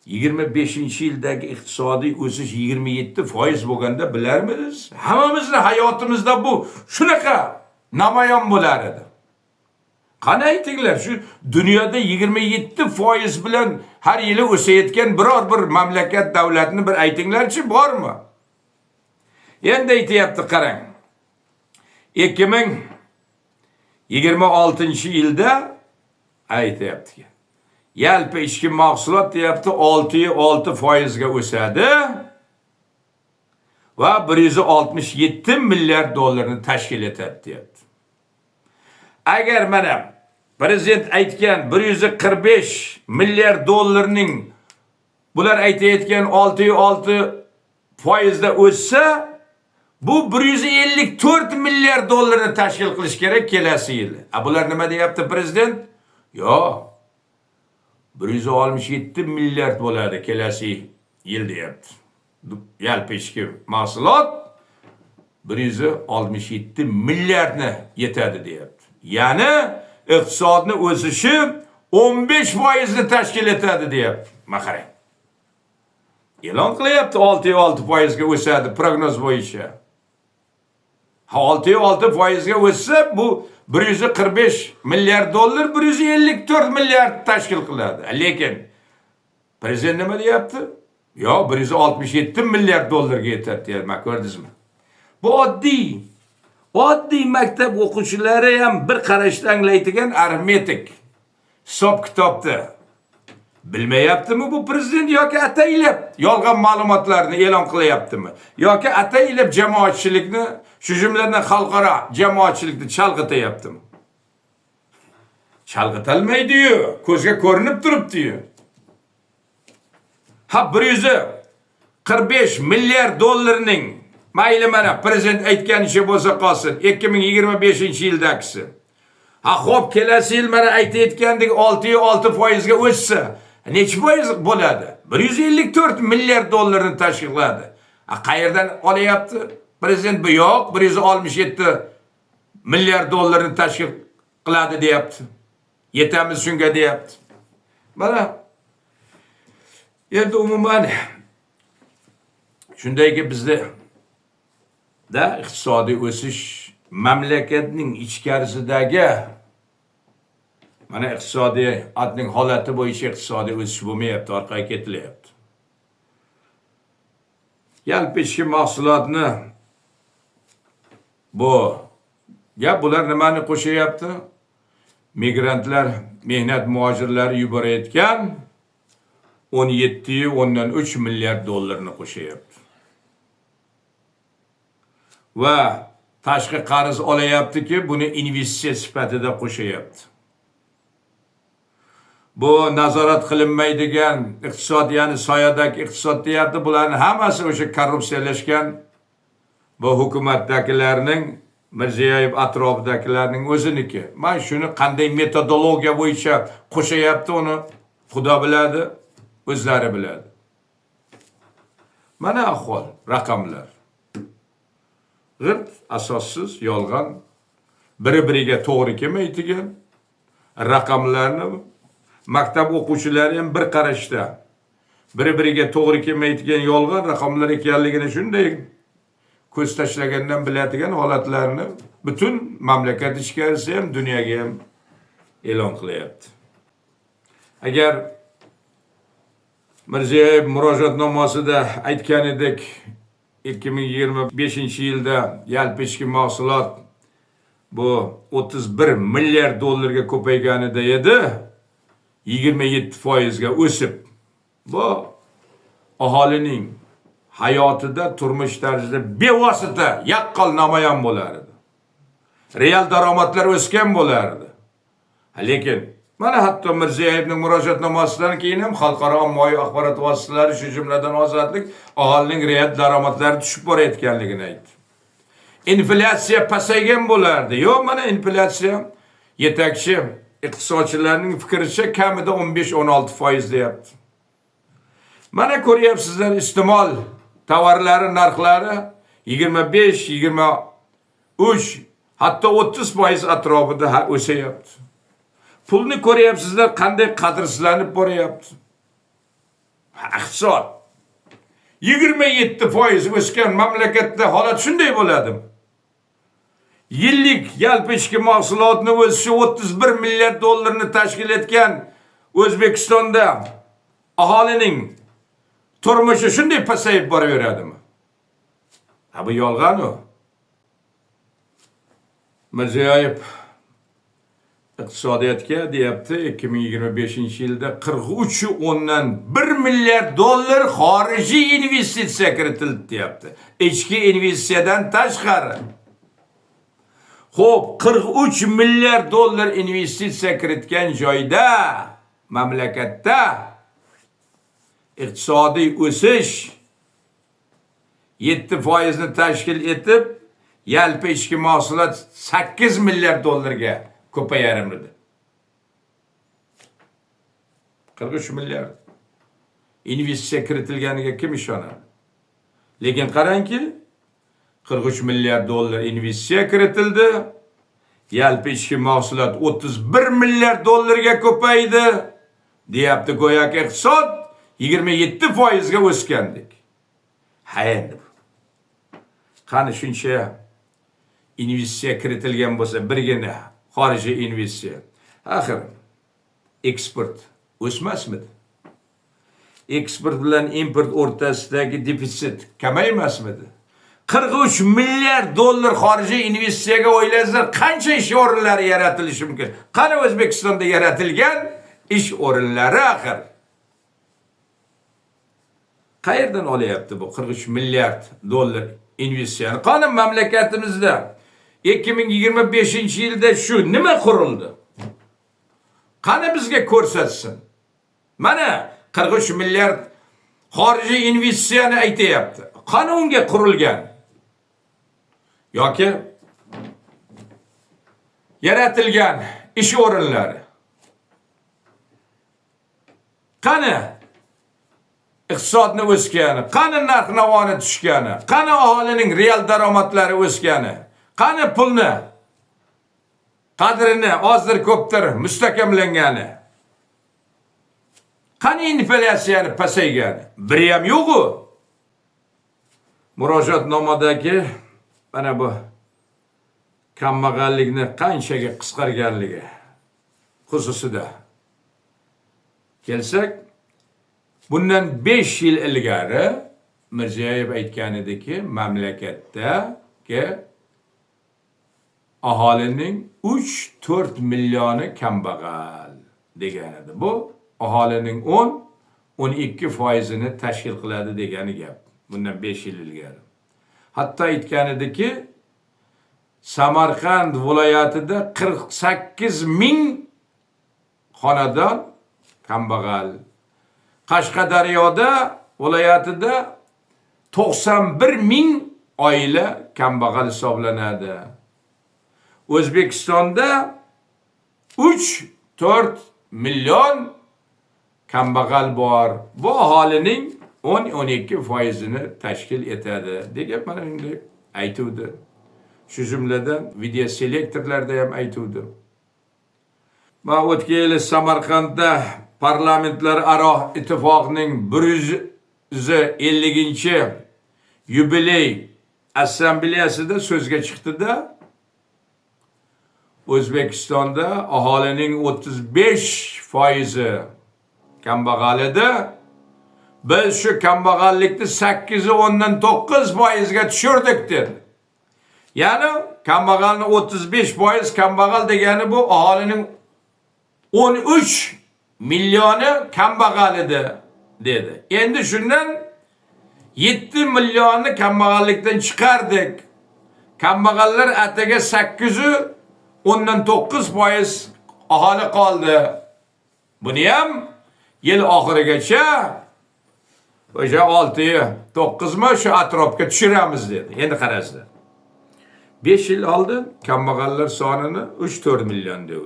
25-yildagi iqtisodiy o'sish 27% bo'lganda bilarmisiz? Hammamizning hayotimizda bu shunaqa namoyon bo'lar edi. Qani aytinglar, shu dunyoda 27% bilan har yili o'sayotgan biror bir mamlakat davlatni bir aytinglarchi bormi? Endi aytayapti qarang. 2026-yilda aytayapti. Yalpi ichki mahsulot deyapti 6.6% ga o'sadi va 167 milliard dollarni tashkil etadi deyapti. Agar mana prezident aytgan 145 milliard dollarning bular aytayotgan 6.6% da o'ssa, bu 154 milliard dollarni tashkil qilish kerak kelasi yil. Bular nima deyapti prezident? Yo'q. 167 milliard bo'ladi kelasi yil deyapti. Yalpi ichki mahsulot 167 milliardni yetadi deyapti. Ya'ni iqtisodni o'sishi 15% ni tashkil etadi deyapti. Qarang. E'lon qilyapti 6.6% ga o'sadi prognoz bo'yicha. 6.6% ga o'ssa bu 145 milliard dollar 154 milliard tashkil qiladi. Lekin prezident nima deyapti? Yo 167 milliard dollarga yetadi deyapti. Ko'rdingizmi? Bu oddiy maktab o'quvchilari ham bir qarashda anglaydigan arifmetik hisob kitobda bilmayaptimi bu prezident yoki ataylab yolg'on ma'lumotlarni e'lon qilyaptimi yoki ataylab jamoatchilikni, shu jumladan xalqaro jamoatchilikni chalg'ityaptimi? Chalg'italmaydi-yu, ko'zga ko'rinib turibdi-yu. 145 milliard dollarning mayli mana prezident aytganicha bo'lsa qolsin 2025-yildagisi. Xo'p, kelasi yil mana aytayotgandek 6.6% ga o'ssa, necha foiz bo'ladi? 154 milliard dollarni tashkil qiladi. Qayerdan olyapti? Prezident bu yo'q, 167 milliard dollarni tashkil qiladi deyapti. Yetamiz shunga deyapti. Mana endi umuman shundayki bizda iqtisodiy o'sish mamlakatning ichkarisidagi mana iqtisodiyotning holati bo'yicha iqtisodiy o'sish bo'lmayapti, orqaga ketilyapti. Yalpi ichki mahsulotni bular nimani qo'shyapti? Migrantlar, mehnat muhojirlari yuborayotgan 17.3 milliard dollarni qo'shyapti. Va tashqi qarz olayaptiki, buni investitsiya sifatida qo'shyapti. Bu nazorat qilinmaydigan iqtisod, ya'ni soyadagi iqtisod deyapti. Bularning hammasi o'sha korrupsiyalashgan bu hukumatdagilarning, Mirziyoyev atrofidagilarning o'ziniki. Men shuni qanday metodologiya bo'yicha qo'shyapti, uni Xudo biladi, o'zlari biladi. Mana ahvol, raqamlar. G'irt, asossiz, yolg'on, biri-biriga to'g'ri kelmaydigan raqamlarni maktab o'quvchilari ham bir qarashda biri-biriga to'g'ri kelmaydigan yolg'on raqamlar ekanligini shunday ko'z tashlagandan biladigan holatlarni butun mamlakat ichkarisida ham dunyoga ham e'lon qilyapti. Agar Mirziyoyev murojaatnomasida aytganidek 2025-yilda yalpi ichki mahsulot bu 31 milliard dollarga ko'payganida edi, 27% ga o'sib, bu aholining hayotida, turmush tarzida bevosita yaqqol namoyon bo'lardi. Real daromadlar o'sgan bo'lardi. Lekin mana hatto Mirziyoyevning murojaatnomasidan keyin ham xalqaro ommaviy axborot vositalari, shu jumladan Ozodlik, aholining real daromadlari tushib borayotganligini aytdi. Inflyatsiya pasaygan bo'lardi. Yo'q, mana inflyatsiya yetakchi iqtisodchilarning fikricha kamida 15-16% deyapti. Mana ko'ryapsizlar, iste'mol tovarlari narxlari 25, 23, hatto 30% atrofida o'sayapti. Pulni ko'ryapsizlar, qanday qadrsizlanib boryapti. Iqtisod 27% o'sgan mamlakatda holat shunday bo'ladimi? yillik yalpi ichki mahsulotni o'sishi 31 milliard dollarni tashkil etgan O'zbekistonda aholining turmushi shunday pasayib boraveradimi? Ha, bu yolg'on u. Mirziyoyev iqtisodiyotga deyapti 2025-yilda 43,1 milliard dollar xorijiy investitsiya kiritildi deyapti. İchki investitsiyadan tashqari. Xo'p, 43 milliard dollar investitsiya kiritgan joyda, mamlakatda iqtisodiy o'sish 7% ni tashkil etib, yalpi ichki mahsulot 8 milliard dollarga ko'payarimdi. 43 milliard. Investitsiya kiritilganiga kim ishonadi? Lekin qarangki, 43 milliard dollar investitsiya kiritildi. Yalpi ichki mahsulot 31 milliard dollarga ko'paydi. Deyapti go'yoki iqtisod 27% ga o'sgandek. Ha endi. Qani shuncha investitsiya kiritilgan bo'lsa, birgina xorijiy investitsiya. Axir eksport o'smasmidi? Eksport bilan import o'rtasidagi defitsit kamaymasmidi? 43 milliard dollar xorijiy investitsiyaga o'ylasizlar, qancha ish o'rinlari yaratilishi mumkin? Qani O'zbekistonda yaratilgan ish o'rinlari axir? Qayerdan olyapti bu 43 milliard dollar investitsiyani? Qani mamlakatimizda 2025-yilda shu nima qurildi? Qani bizga ko'rsatsin? Mana 43 milliard xorijiy investitsiyani aytayapti. Qani unga qurilgan? Yoki yaratilgan ish o'rinlari? Qani iqtisodni o'sgani? Qani narx-navoni tushgani? Qani aholining real daromadlari o'sgani? Qani pulni qadrini ozdir ko'pdir mustahkamlangani? Qani inflyatsiyani pasaygani? Biri ham yo'q-ku. Murojaatnomadagi mana bu kambag'allikni qanchaga qisqarganligi xususida kelsak, bundan 5 yil ilgari Mirziyoyev aytgan ediki, mamlakatdagi aholining 3-4 millioni kambag'al degan edi. Bu aholining 10-12% tashkil qiladi degani gap. Bundan 5 yil ilgari. Hatto aytgan ediki, Samarqand viloyatida 48 ming xonadon kambag'al. Qashqadaryoda viloyatida 91 ming oila kambag'al hisoblanadi. O'zbekistonda 3-4 million kambag'al bor. Bu aholining 10-12%ni tashkil etadi degan mana shunday aytuvdi. Shu jumladan video selektorlarda ham aytuvdi. Ma o'tgan yil Samarqandda parlamentlararo ittifoqning 150 yubiley assambleyasida so'zga chiqdi-da, O'zbekistonda aholining 35% kambag'al edi. Biz shu kambag'allikni 8-10-9% ga tushirdik dedi. Ya'ni kambag'alni 35% kambag'al degani bu aholining 13 milyoni kambag'al edi dedi. Endi shundan 7 milyonni kambag'allikdan chiqardik. Kambag'allar ataga 8-10-9% aholi qoldi. Buni ham yil oxirigacha o'sha 6-9 mi shu atrofga tushiramiz dedi. Endi qarasizlar. 5 yil oldin kambag'allar sonini 3-4 million dedi.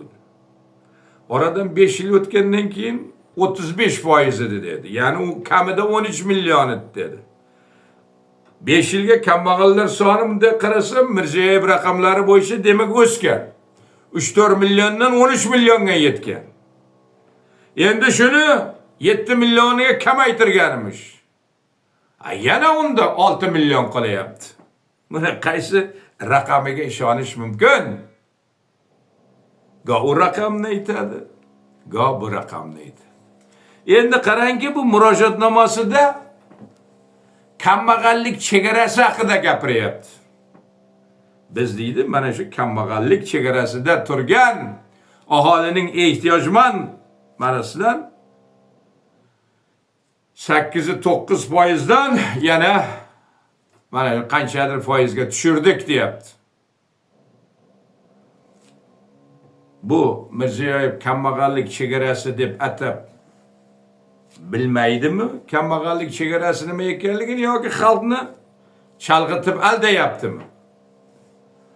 Oradan 5 yil o'tgandan keyin 35% edi dedi. Ya'ni u kamida 13 million edi dedi. 5 yilga kambag'allar soni bunday qarasam Mirziyoyev raqamlari bo'yicha demak o'sgan. 3-4 milliondan 13 millionga yetgan. Endi shuni 7 millioniga kamaytirganmish. Yana unda 6 million qolyapti. Mana qaysi raqamiga ishonish mumkin. Go u raqamni aytadi, go bu raqamni aytadi. Endi qarangki, bu murojaatnomasida kambag'allik chegarasi haqida gapiryapti. Biz deydi, mana shu kambag'allik chegarasida turgan aholining ehtiyojmand manasidan 8-9% yana mana qanchadir foizga tushirdik deyapti. Bu Mirziyoyev kambag'allik chegarasi deb atab bilmaydimi? Kambag'allik chegarasi nima ekanligini yoki xalqni chalg'itib aldayaptimi?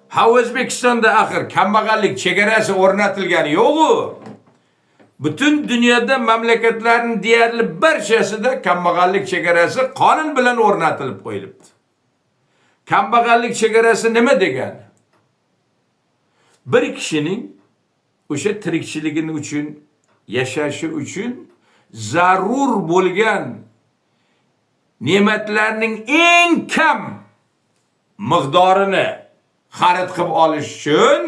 Ha, O'zbekistonda axir kambag'allik chegarasi o'rnatilgani yo'q-ku. Butun dunyoda mamlakatlarning deyarli barchasida kambag'allik chegarasi qonun bilan o'rnatilib qo'yilibdi. Kambag'allik chegarasi nima degani? Bir kishining o'sha tirikchiligini uchun, yashashi uchun zarur bo'lgan ne'matlarning eng kam miqdorini xarid qilib olish uchun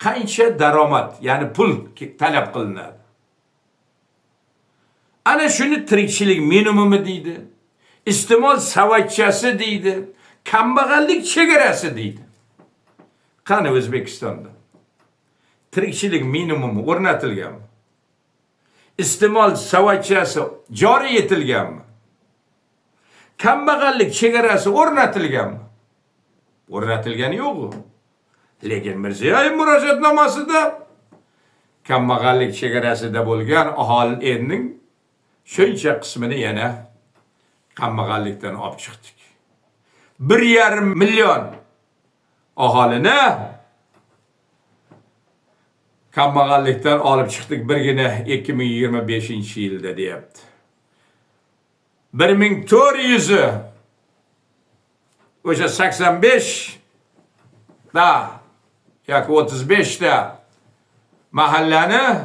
qancha daromad, ya'ni pul talab qilinadi. Ana shuni tirikchilik minimumi deydi. İste'mol savatchasi deydi. Kambag'allik chegarasi deydi. Qani O'zbekistonda tirikchilik minimumi o'rnatilganmi? İste'mol savatchasi joriy etilganmi? Kambag'allik chegarasi o'rnatilganmi? O'rnatilgani yo'q. Lekin Mirziyoyev murojaatnomasida kambag'allik chegarasida bo'lgan aholi elning shuncha qismini yana kambag'allikdan olib chiqdik. 1,5 million aholini kambag'allikdan olib chiqdik birgina 2025-yilda deyapti. 1400 o'sha 85 da yoki 35 da mahallani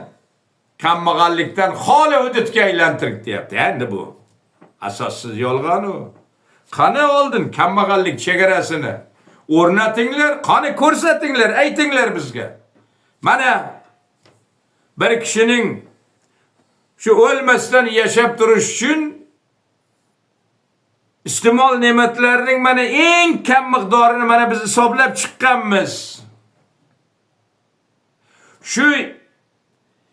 kambag'allikdan xoli hududga aylantirdik deyapti. Endi bu asossiz yolg'on u. Qani oldin kambag'allik chegarasini o'rnatinglar, qani ko'rsatinglar, aytinglar bizga. Mana bir kishining shu o'lmasdan yashab turish uchun iste'mol ne'matlarining mana eng kam miqdorini mana biz hisoblab chiqqanmiz. Shu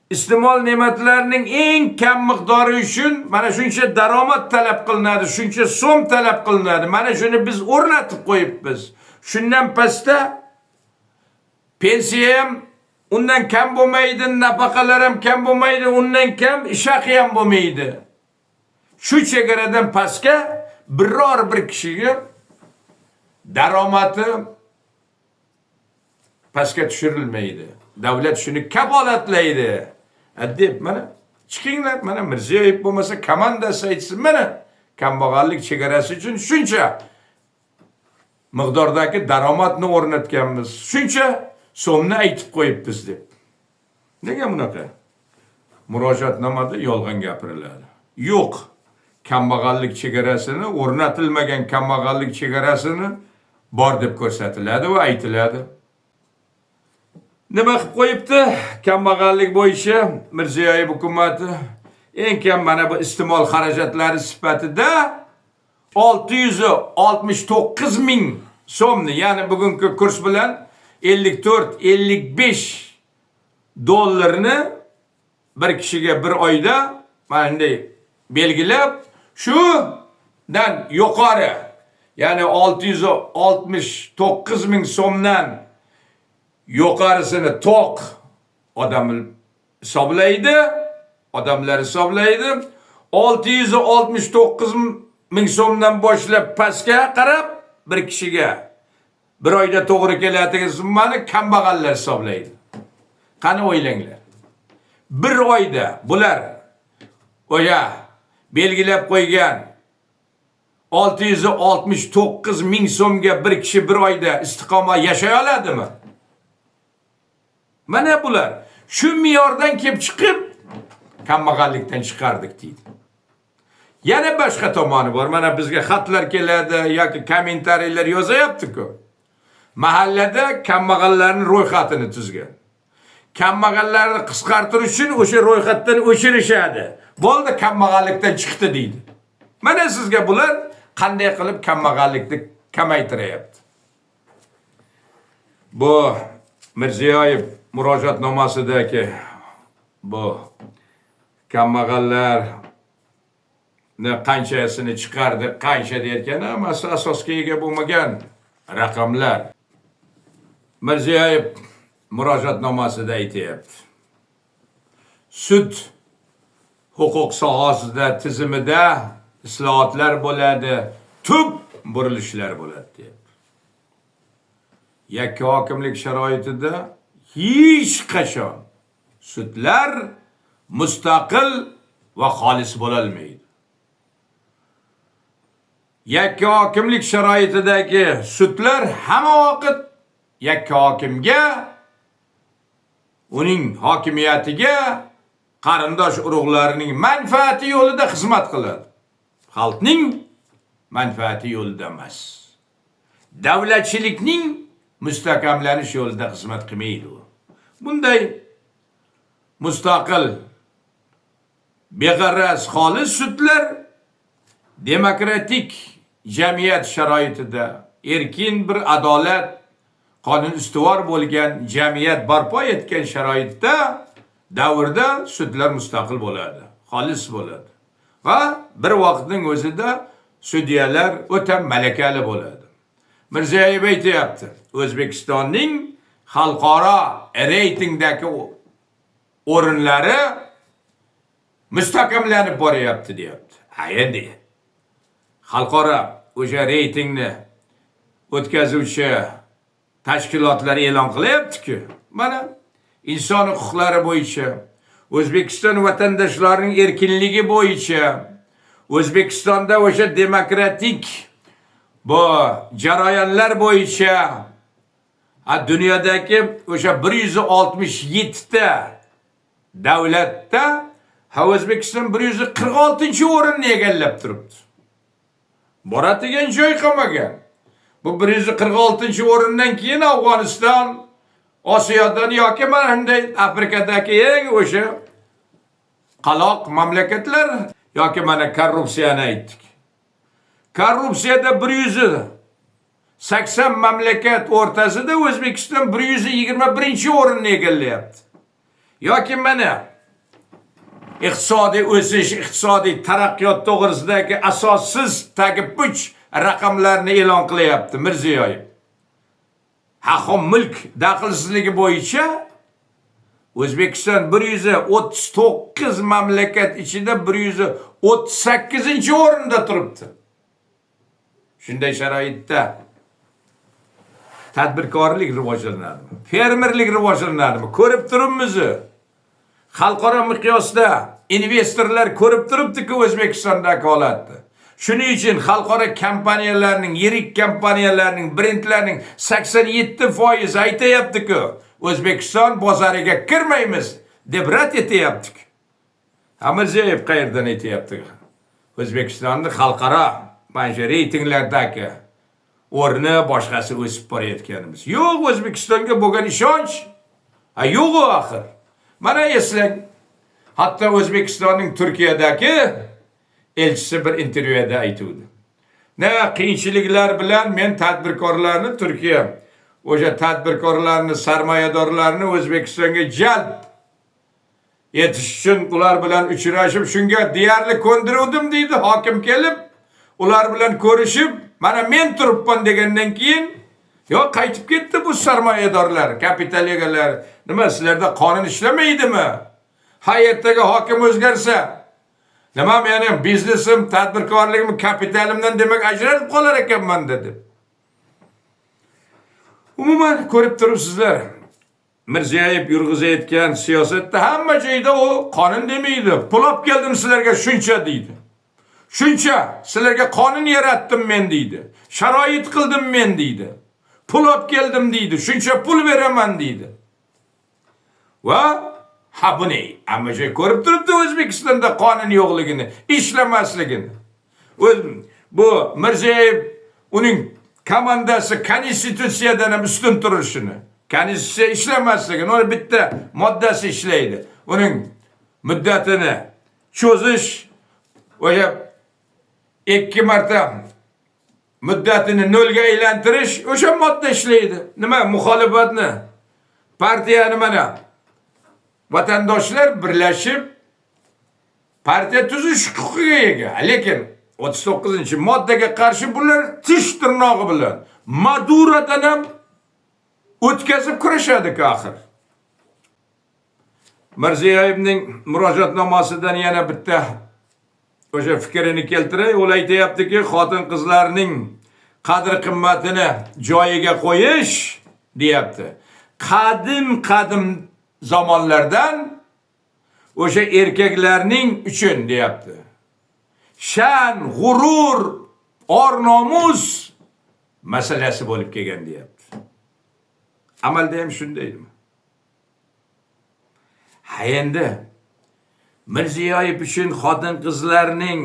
iste'mol ne'matlarining eng kam miqdori uchun mana shuncha daromad talab qilinadi, shuncha so'm talab qilinadi. Mana shuni biz o'rnatib qo'yibmiz. Shundan pastda pensiya ham undan kam bo'lmaydi, nafaqalar ham kam bo'lmaydi, undan kam ish haqi ham bo'lmaydi. Shu chegaradan pastga biror bir kishiga daromati pastga tushirilmaydi. Davlat shuni kafolatlaydi. Deb mana chiqinglar, mana Mirziyoyev bo'lmasa komandasi aytsin, mana kambag'allik chegarasi uchun shuncha miqdordagi daromadni o'rnatganmiz, shuncha so'mni aytib qo'yibmiz deb. Nega bunaqa? Murojaatnomada yolg'on gapiriladi. Yo'q. Kambag'allik chegarasini, o'rnatilmagan kambag'allik chegarasini bor deb ko'rsatiladi va aytiladi. Nima qilib qo'yibdi? Kambag'allik bo'yicha Mirziyoyev hukumatı eng kam mana bu iste'mol xarajatlari sifatida 669 ming so'mni, ya'ni bugungi kurs bilan 54-55 dollarni bir kishiga bir oyda mana bunday belgilab, shundan yuqori, ya'ni 669 ming so'mdan yuqorisini to'q odamlar hisoblaydi. 669 ming so'mdan boshlab pastga qarab bir kishiga bir oyda to'g'ri keladigan summani kambag'allar hisoblaydi. Qani o'ylanglar. Bir oyda bular o'ya belgilab qo'ygan 669 ming so'mga bir kishi bir oyda istiqomat yashay oladimi? Mana bular shu me'yordan kelib chiqib kambag'allikdan chiqardik deydi. Yana boshqa tomoni bor. Mana bizga xatlar keladi yoki kommentariyalar yozayapti-ku. Mahallada kambag'allarning ro'yxatini tuzgan. Kambag'allarni qisqartirish uchun o'sha ro'yxatdan o'chirishadi. Bo'ldi, kambag'allikdan chiqdi deydi. Mana sizga bular qanday qilib kambag'allikni kamaytiryapti. Bu Mirziyoyev murojaatnomasidagi bu kambag'allar qanchasini chiqardi, qancha derkan, hammasi asosga ega bo'lmagan raqamlar. Mirziyoyev murojaatnomasida aytayapti. Sud huquq sohasida tizimida islohotlar bo'ladi, tub burilishlar bo'ladi deyapti. Yakka hokimlik sharoitida hech qachon sudlar mustaqil va xolis bo'la olmaydi. Yakka hokimlik sharoitidagi sudlar hamma vaqt yakka hokimga, uning hokimiyatiga, qarindosh urug'larining manfaati yo'lida xizmat qiladi. Xalqning manfaati yo'lida emas. Davlatchilikning mustahkamlanish yo'lida xizmat qilmaydi u. Bunday mustaqil, beg'araz, xolis sudlar demokratik jamiyat sharoitida erkin bir adolat, qonun ustuvor bo'lgan jamiyat barpo etgan sharoitda, davrda sudlar mustaqil bo'ladi, xolis bo'ladi. Va bir vaqtning o'zida sudyalar o'ta malakali bo'ladi. Mirziyoyev aytayapti, O'zbekistonning xalqaro reytingdagi o'rinlari mustahkamlanib boryapti deyapti. Endi xalqaro o'sha reytingni o'tkazuvchi tashkilotlar e'lon qilyapti-ku. Mana inson huquqlari bo'yicha, O'zbekiston vatandoshlarining erkinligi bo'yicha, O'zbekistonda o'sha demokratik bu jarayonlar bo'yicha dunyodagi o'sha 167 ta davlatda O'zbekiston 146-o'rinni egallab turibdi. Boradigan joy qolmagan. Bu 146-o'rindan keyin Afg'oniston, Osiyodan yoki mana shunday Afrikadagi eng o'sha qaloq mamlakatlar yoki mana korrupsiyani aytdik. Korrupsiyada 180 mamlakat o'rtasida O'zbekiston 121-o'rinni egallayapti. Yoki mana iqtisodiy o'sish, iqtisodiy taraqqiyot to'g'risidagi asossiz tagi-puch raqamlarni e'lon qilyapti Mirziyoyev. Haqqon mulk daxlsizligi bo'yicha O'zbekiston 139 mamlakat ichida 138-o'rinda turibdi. Shunday sharoitda tadbirkorlik rivojlanadimi? Fermerlik rivojlanadimi? Ko'rib turibmiz. Xalqaro miqyosda investorlar ko'rib turibdi-ku O'zbekistondagi holatni. Shuning uchun xalqaro kompaniyalarning, yirik kompaniyalarning, brendlarning 87% aytayapti-ku, O'zbekiston bozoriga kirmaymiz deb rad etyapti. Mirziyoyev qayerdan aytayapti? O'zbekistonni xalqaro mana reytinglardagi o'rni boshqasi o'sib borayotganimiz. Yo'q, O'zbekistonga bo'lgan ishonch yo'q axir. Mana eslang, hatto O'zbekistonning Turkiyadagi elchisi bir intervyuda aytdi. Ne qiyinchiliklar bilan men tadbirkorlarni Turkiya, o'sha tadbirkorlarni, sarmoyadorlarni O'zbekistonga jalb etish uchun ular bilan uchrashib, shunga deyarli ko'ndiruvdim deydi. Hokim kelib, ular bilan ko'rishib, mana men turibman degandan keyin yo qaytib ketdi bu sarmoyadorlar, kapital egalari. Nima sizlarda qonun ishlamaydimi? Hay'atdagi hokim o'zgarsa, nima mening biznesim, tadbirkorligim, kapitalimdan demak ajratib qolar ekanman dedi. Umuman ko'rib turibsizlar, Mirziyoyev yurg'izayotgan siyosatda hamma joyda o qonun demaydi. Pul olib keldim sizlarga shuncha deydi. Shuncha sizlarga qonun yaratdim men deydi. Sharoit qildim men deydi. Pul olib keldim deydi. Shuncha pul beraman deydi. Va Ha bu ne? Ama şey ko'rib turibdi O'zbekistonda qonun yo'qligini, ishlamasligini. Bu Mirziyoyev uning komandasi konstitutsiyadan ham ustun turishini, konstitutsiya ishlamasligini, o'ni bitta moddasi ishlaydi. Uning muddatini cho'zish o'sha 2 marta muddatini nolga aylantirish o'sha modda ishlaydi. Nima muxolifatni partiyani mana vatandoshlar birlashib partiya tuzish huquqiga ega. Lekin 39-moddaga qarshi bular tish tirnog'i bilan Madurodan ham o'tkazib kurashadi axir. Mirziyoyevning murojaatnomasidan yana bitta o'sha fikrini keltiray. U aytayaptiki, xotin-qizlarning qadr-qimmatini joyiga qo'yish deyapti. Qadim zamonlardan o'sha erkaklarning uchun deyapti. Sha'an, g'urur, or-nomus masalasi bo'lib kelgan deyapti. Amalda ham shundaymi? Ha endi Mirziyoyev uchun xotin-qizlarning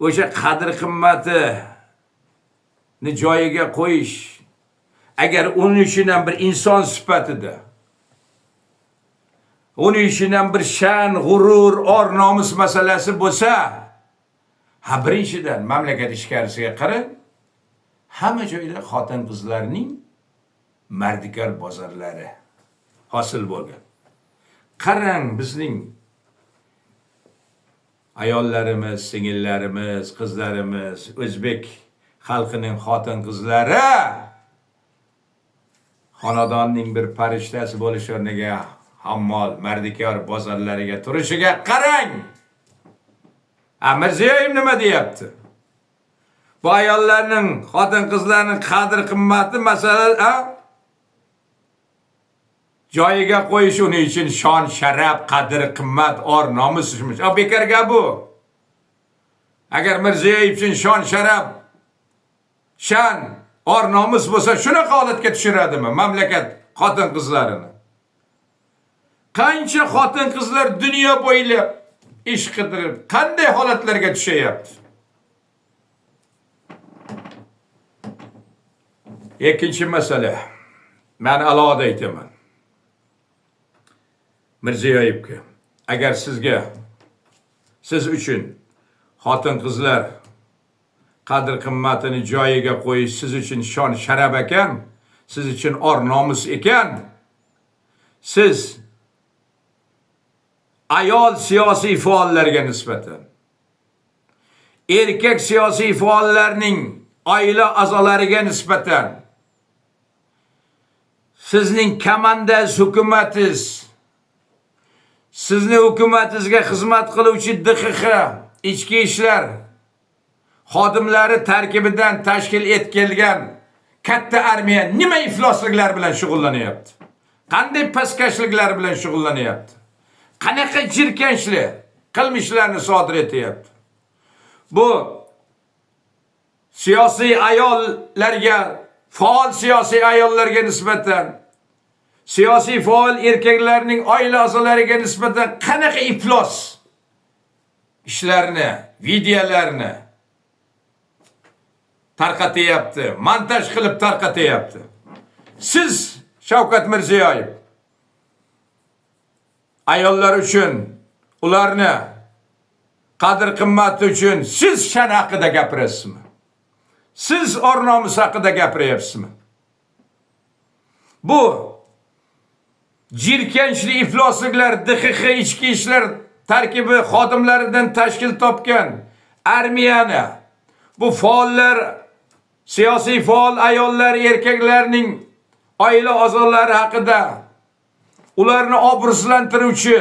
o'sha qadr-qimmatini joyiga qo'yish, agar uning uchun ham bir inson sifatida, uning uchun ham bir sha'an, g'urur, or-nomus masalasi bo'lsa, ha birinchidan mamlakat ichkarisiga qarang, hamma joyda xotin-qizlarning mardikor bozorlari hosil bo'lgan. Qarang, bizning ayollarimiz, singillarimiz, qizlarimiz, o'zbek xalqining xotin-qizlari xonadonning bir farishtasi bo'lish o'rniga hammol, mardikor bozorlariga turishiga qarang. Mirziyoyev nima deyapti? Bu ayollarning, xotin-qizlarning qadr-qimmati masalan joyiga qo'yish uning uchun shon, sharaf, qadr-qimmat, or-nomus ishmish. Bekor gap bu. Agar Mirziyoyev uchun shon, sharaf, sha'an, or-nomus bo'lsa, shunaqa holatga tushiradimi mamlakat xotin-qizlarini? Qancha xotin-qizlar dunyo bo'ylab ish qidirib, qanday holatlarga tushayapti? Ikkinchi masala. Men alohida aytaman. Mirziyoyevga, agar siz uchun xotin-qizlar qadr-qimmatini joyiga qo'yish siz uchun shon, sharaf ekan, siz uchun or-nomus ekan, siz ayol siyosiy faollarga nisbatan, erkak siyosiy faollarning oila a'zolariga nisbatan, sizning komandangiz, hukumatingiz, sizni hukumatingizga xizmat qiluvchi DXX, ichki ishlar xodimlari tarkibidan tashkil etilgan katta armiya nima iflosliklar bilan shug'ullanyapti? Qanday pastkashliklar bilan shug'ullanyapti? Qanaqa jirkanchlik qilmishlarni sodir etyapti? Bu siyosiy ayollarga, faol siyosiy ayollarga nisbatan, siyosiy faol erkaklarning oila a'zolariga nisbatan qanaqa iflos ishlarni, videolarni tarqatyapti, montaj qilib tarqatyapti. Siz Shavkat Mirziyoyev ayollar uchun, ularni qadr-qimmati uchun siz sha'ni haqida gapirasizmi? Siz or-nomus haqida gapiryapsizmi? Bu jirkanchli iflosliklar DXX ichki ishlar tarkibi xodimlaridan tashkil topgan armiyani, bu faollar, siyosiy faol ayollar, erkaklarning oila a'zolari haqida ularni obro'sizlantiruvchi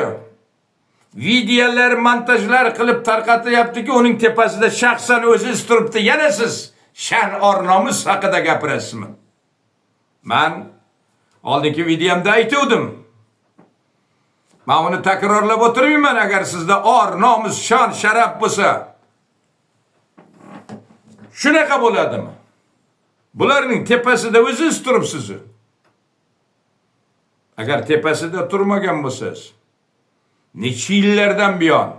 videolar, montajlar qilib tarqatyaptiki, uning tepasida shaxsan o'zingiz turibdi. Yana siz sha'an, or-nomus haqida gapirasizmi? Men oldingi videomda aytdim. Men uni takrorlab o'tirmayman. Agar sizda or-nomus, sha'an, sharaf bo'lsa, shunaqa bo'ladimi? Bularning tepasida o'zingiz turibsiz. Agar tepasida turmagan bo'lsangiz, necha yillardan buyon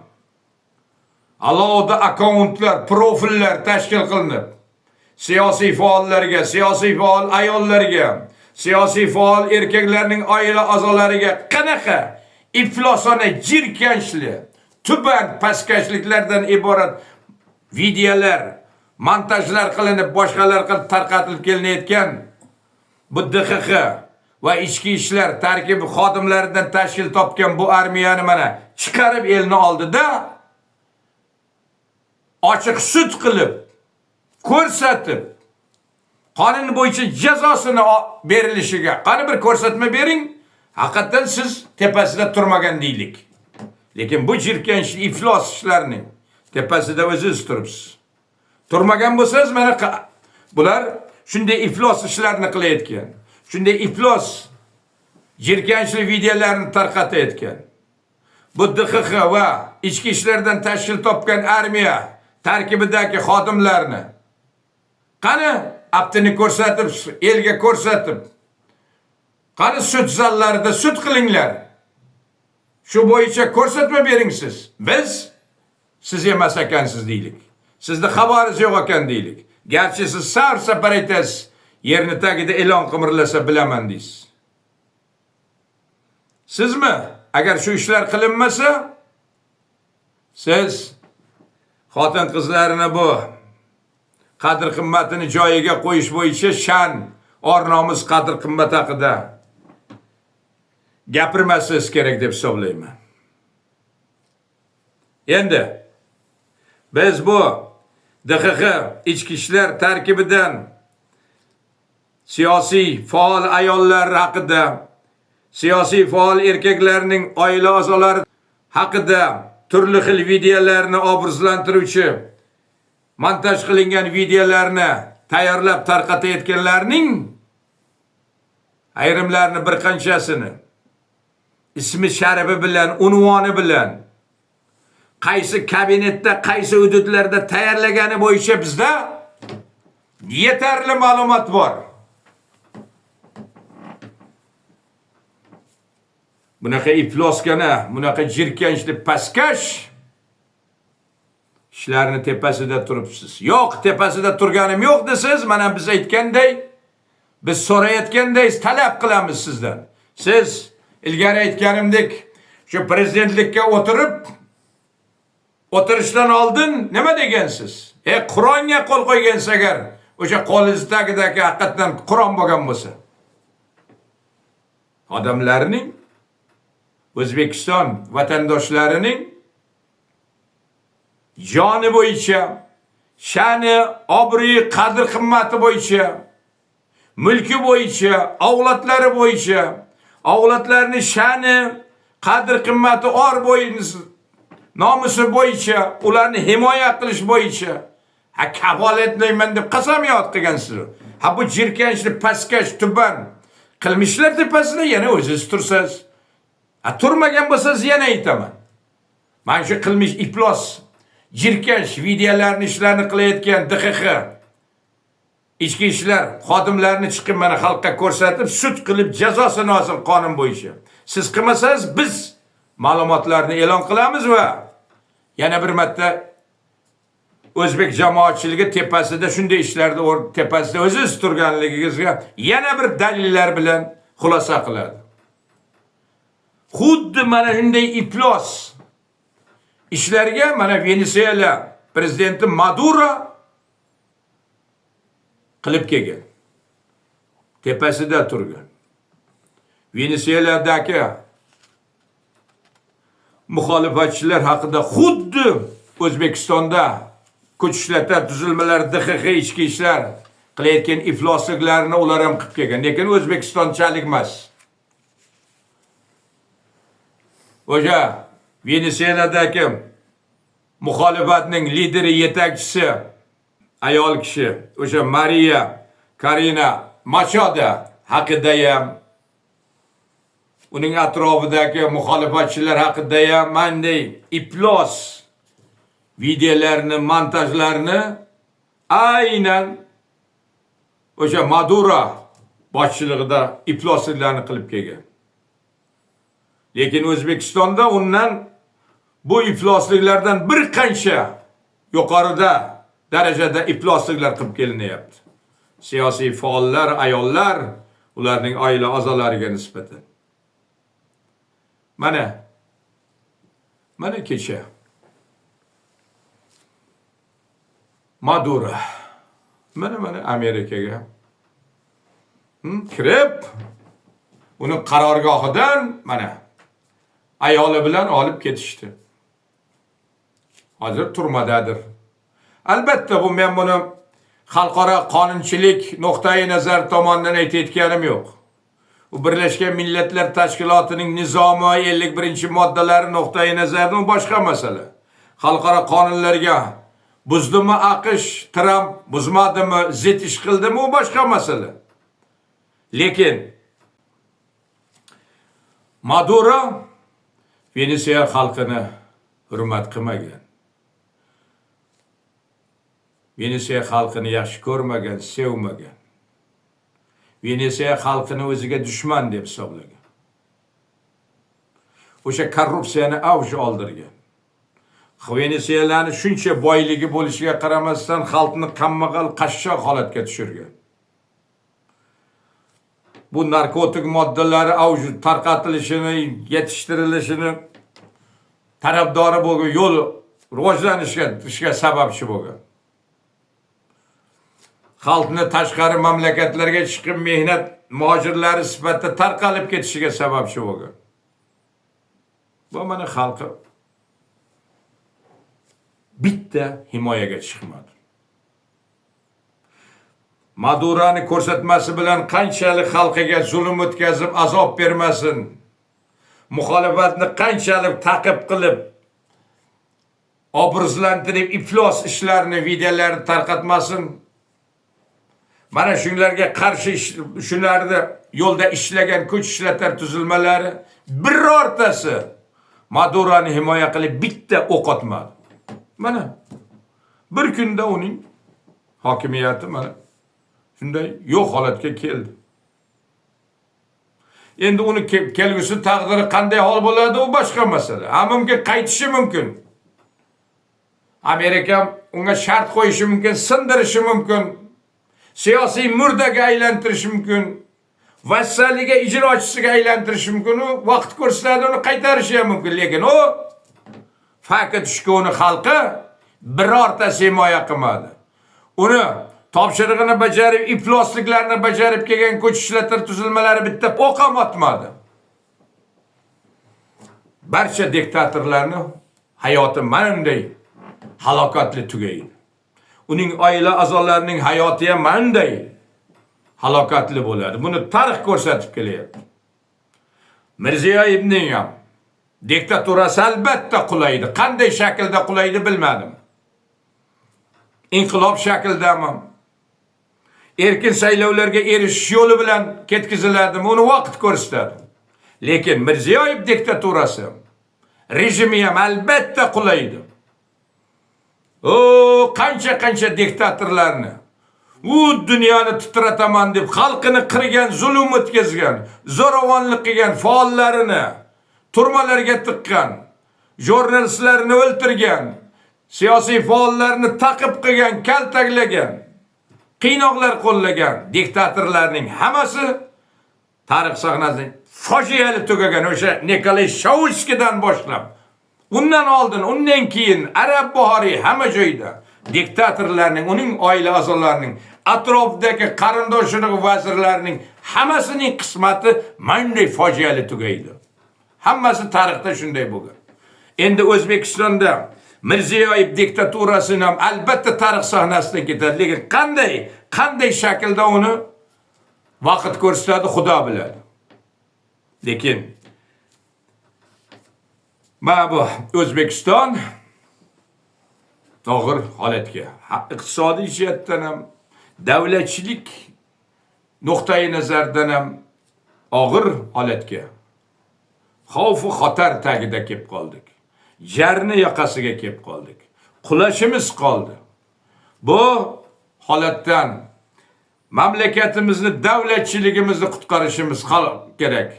alohida akkauntlar, profillar tashkil qilinib, siyosiy faollarga, siyosiy faol ayollarga, siyosiy faol erkaklarning oila a'zolariga qanaqa iflosona jirkanchli, tuban pastkashliklardan iborat videolar, montajlar qilinib, boshqalar qilib tarqatilib kelinayotgan bu DXX va ichki ishlar tarkibi xodimlaridan tashkil topgan bu armiyani mana chiqarib elni oldida ochiq sud qilib, ko'rsatib, qonun bo'yicha jazosini berilishiga qani bir ko'rsatma bering. Haqiqatan siz tepasida turmagan deylik. Lekin bu jirkanchli iflos ishlarning tepasida o'zingiz turibsiz. Turmagan bo'lsangiz mana bular shunday iflos ishlarni qilayotgan, shunday iflos jirkanchli videolarni tarqatayotgan. Bu DXX va ichki ishlardan tashkil topgan armiya tarkibidagi xodimlarni qani aptini ko'rsatib, elga ko'rsatib, qani sud zallarida sud qilinglar. Shu bo'yicha ko'rsatma bering siz. Biz siz emas ekansiz deylik. Sizda xabaringiz yo'q ekan deylik. Garchi siz sapar aytasiz, yerni tagida e'lon qimirlasa bilaman deysiz. Sizmi? Agar shu ishlar qilinmasa, siz xotin qizlarini bu qadr qimmatini joyiga qo'yish bo'yicha sha'an, or-nomus, qadr qimmat haqida gapirmasligingiz kerak deb hisoblayman. Endi biz bu DXX ichki ishlar tarkibidan siyosiy faol ayollar haqida, siyosiy faol erkaklarning oila a'zolari haqida turli xil videolarni obrazlantiruvchi, montaj qilingan videolarni tayyorlab tarqatayotganlarning ayrimlarini, bir qanchasini ismi sharifi bilan, unvoni bilan, qaysi kabinetda, qaysi hududlarda tayyorlagani bo'yicha bizda yetarli ma'lumot bor. Bunaqa iflosgana, bunaqa jirkanchli pastkash ishlarni tepasida turibsiz. Yo'q, tepasida turganim yo'q desiz, mana biz aytganday, biz so'rayotganday talab qilamiz sizdan. Siz ilgari aytganimdek shu prezidentlikka o'tirishdan oldin nima degansiz? Qur'onga qo'l qo'ygansiz agar o'sha qo'lingizdagi haqiqatan Qur'on bo'lgan bo'lsa. Odamlarning, O'zbekiston vatandoshlarining joni bo'yicha, sha'ni, obro'yi, qadr qimmati bo'yicha, mulki bo'yicha, avlodlari bo'yicha, avlodlarning sha'ni, qadr qimmati, or bo'yinisi, nomusi bo'yicha, ularni himoya qilish bo'yicha kafolatlayman deb qasamyod qilgansiz. Bu jirkanchli pastkash tuban qilmishlar tepasida yana o'zingiz tursiz. Turmagan bo'lsangiz yana aytaman. Mana shu qilmish iflos jirkanch videolarni, ishlarni qilayotgan DXX ichki ishlar xodimlarini chiqib mana xalqqa ko'rsatib, sud qilib jazosini olsin qonun bo'yicha. Siz qilmasangiz biz ma'lumotlarni e'lon qilamiz va yana bir marta o'zbek jamoatchiligi tepasida shunday ishlarda tepasida o'zingiz turganligingizga yana bir dalillar bilan xulosa qiladi. Xuddi mana shunday iflos ishlarga mana Venesuela prezidenti Maduro qilib kelgan. Tepasida turgan. Venesueladagi muxolifatchilar haqida xuddi O'zbekistonda kuch ishlatar tuzilmalar, DXX ichki ishlar qilayotgan iflosliklarni ular ham qilib kelgan. Lekin O'zbekistonchalik emas. O'sha Venesueladagi muxolifatning lideri, yetakchisi ayol kishi, o'sha Maria Karina Machado haqida ham, uning atrofidagi muxolifatchilar haqida ham manday iflos videolarni, montajlarni aynan o'sha Maduro boshchiligida iflosliklarni qilib kelgan. Lekin O'zbekistonda undan bu iflosliklardan bir qancha yuqorida darajada iflosliklar qilib kelinyapti. Siyosiy faollar, ayollar, ularning oila a'zolariga nisbatan. Mana kecha Maduro mana Amerikaga kirib, uni qarorgohidan mana ayoli bilan olib ketishdi. Hozir turmadadir. Albatta bu men buni xalqaro qonunchilik nuqtai nazar tomonidan aytayotganim yo'q. U Birlashgan Millatlar Tashkilotining nizomi 51-moddalari nuqtai nazaridan boshqa masala. Xalqaro qonunlarga buzdimi AQSh, Trump buzmadimi, zid ish qildimi, u boshqa masala. Lekin Maduro Venesuela xalqini hurmat qilmagan. Venesuela xalqini yaxshi ko'rmagan, sevmagan. Venesuela xalqini o'ziga dushman deb hisoblagan. O'sha korrupsiyani avj oldirgan. Venesuelani shuncha boyligi bo'lishiga qaramasdan xalqni qammaqal, qashshoq holatga tushirgan. Bu narkotik moddalar avj tarqatilishini, yetishtirilishini tarafdori bo'lgan, yo'l rivojlanishga sababchi bo'lgan. Xalqni tashqari mamlakatlarga chiqib mehnat muhojirlari sifatida tarqalib ketishiga sababchi bo'lgan. Bu mana xalqi bitta himoyaga chiqmadi. Madurani ko'rsatmasi bilan qanchalik xalqiga zulm o'tkazib, azob bermasin, muxolifatni qanchalik ta'qib qilib, obrazlantirib, iflos ishlarni, videolarni tarqatmasin, mana shunlarga qarshi shularni yo'lda ishlagan kuch ishlatar tuzilmalari birortasi Maduroni himoya qilib bitta o'q otmadi. Mana bir kunda uning hokimiyati mana shunday yo'q holatga keldi. Endi uni kelgusi taqdiri qanday hol bo'ladi, u boshqa masala. Mumkin qaytishi mumkin. Amerika unga shart qo'yishi mumkin, sindirishi mumkin. Siyosiy murdaga aylantirishi mumkin. Vassaliga ijrochisiga aylantirishi mumkin. U vaqt ko'rsatadi, uni qaytarishi ham mumkin. Lekin u faqat shukuni xalqi birortasi himoya qilmadi. Uni topshirig'ini bajarib, iflosliklarni bajarib kelgan kuch ishlatar tuzilmalari bitta o'q ham otmadi. Barcha diktatorlarning hayoti mana bunday halokatli tugaydi. Uning oila a'zolarining hayoti ham mana bunday halokatli bo'ladi. Buni tarix ko'rsatib kelyapti. Mirziyoyevning ham diktaturasi albatta qulaydi. Qanday shaklda qulaydi bilmadim. Inqilob shaklidami? Erkin saylovlarga erishish yo'li bilan ketkiziladimi? Uni vaqt ko'rsatadi. Lekin Mirziyoyev diktaturasi rejimi ham albatta qulaydi. Qancha diktatorlarni u dunyoni titrataman deb xalqini qirgan, zulm o'tkazgan, zo'ravonlik qilgan faollarini turmalarga tiqqan, jurnalistlarni o'ltirgan, siyosiy faollarni taqib qilgan, kaltaklagan, qiynoqlar qo'llagan diktatorlarning hammasi tarix sahnasida fojiali tugagan. O'sha Nikolay Shauskidan boshlab, undan oldin, undan keyin Arab Buxoriy hamma joyda diktatorlarning, uning oila a'zolarining, atrofdagi qarindoshining, vazirlarining hammasining qismati manday fojiali tugaydi. Hammasi tarixda shunday bo'lgan. Endi O'zbekistonda Mirziyoyev diktaturasini ham albatta tarix sahnasidan ketadi. Lekin qanday shaklda uni vaqt ko'rsatadi, Xudo biladi. Lekin mana bu O'zbekiston og'ir holatga, iqtisodiy jihatdan ham, davlatchilik nuqtai nazaridan ham og'ir holatga, xavf-u xatar tagida kelib qoldik. Jarni yoqasiga kelib qoldik. Qulashimiz qoldi. Bu holatdan mamlakatimizni, davlatchiligimizni qutqarishimiz kerak.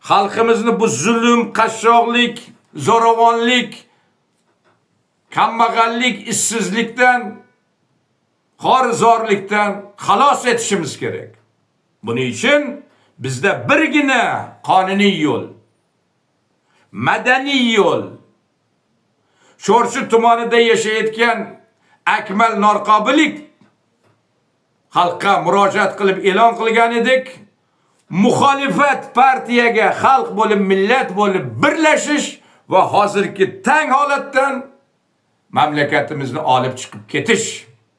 xalqimizni bu zulm, qashshoqlik, zo'ravonlik, kambag'allik, ishsizlikdan, xorizorlikdan xalos etishimiz kerak. Buning uchun bizda birgina qonuniy yo'l, madaniy yo'l. Sho'rchi tumanida yashayotgan Akmal Norqobilik xalqqa murojaat qilib e'lon qilgan edik. Muxolifat partiyaga xalq bo'lib, millat bo'lib birlashish va hozirgi tang holatdan mamlakatimizni olib chiqib ketish.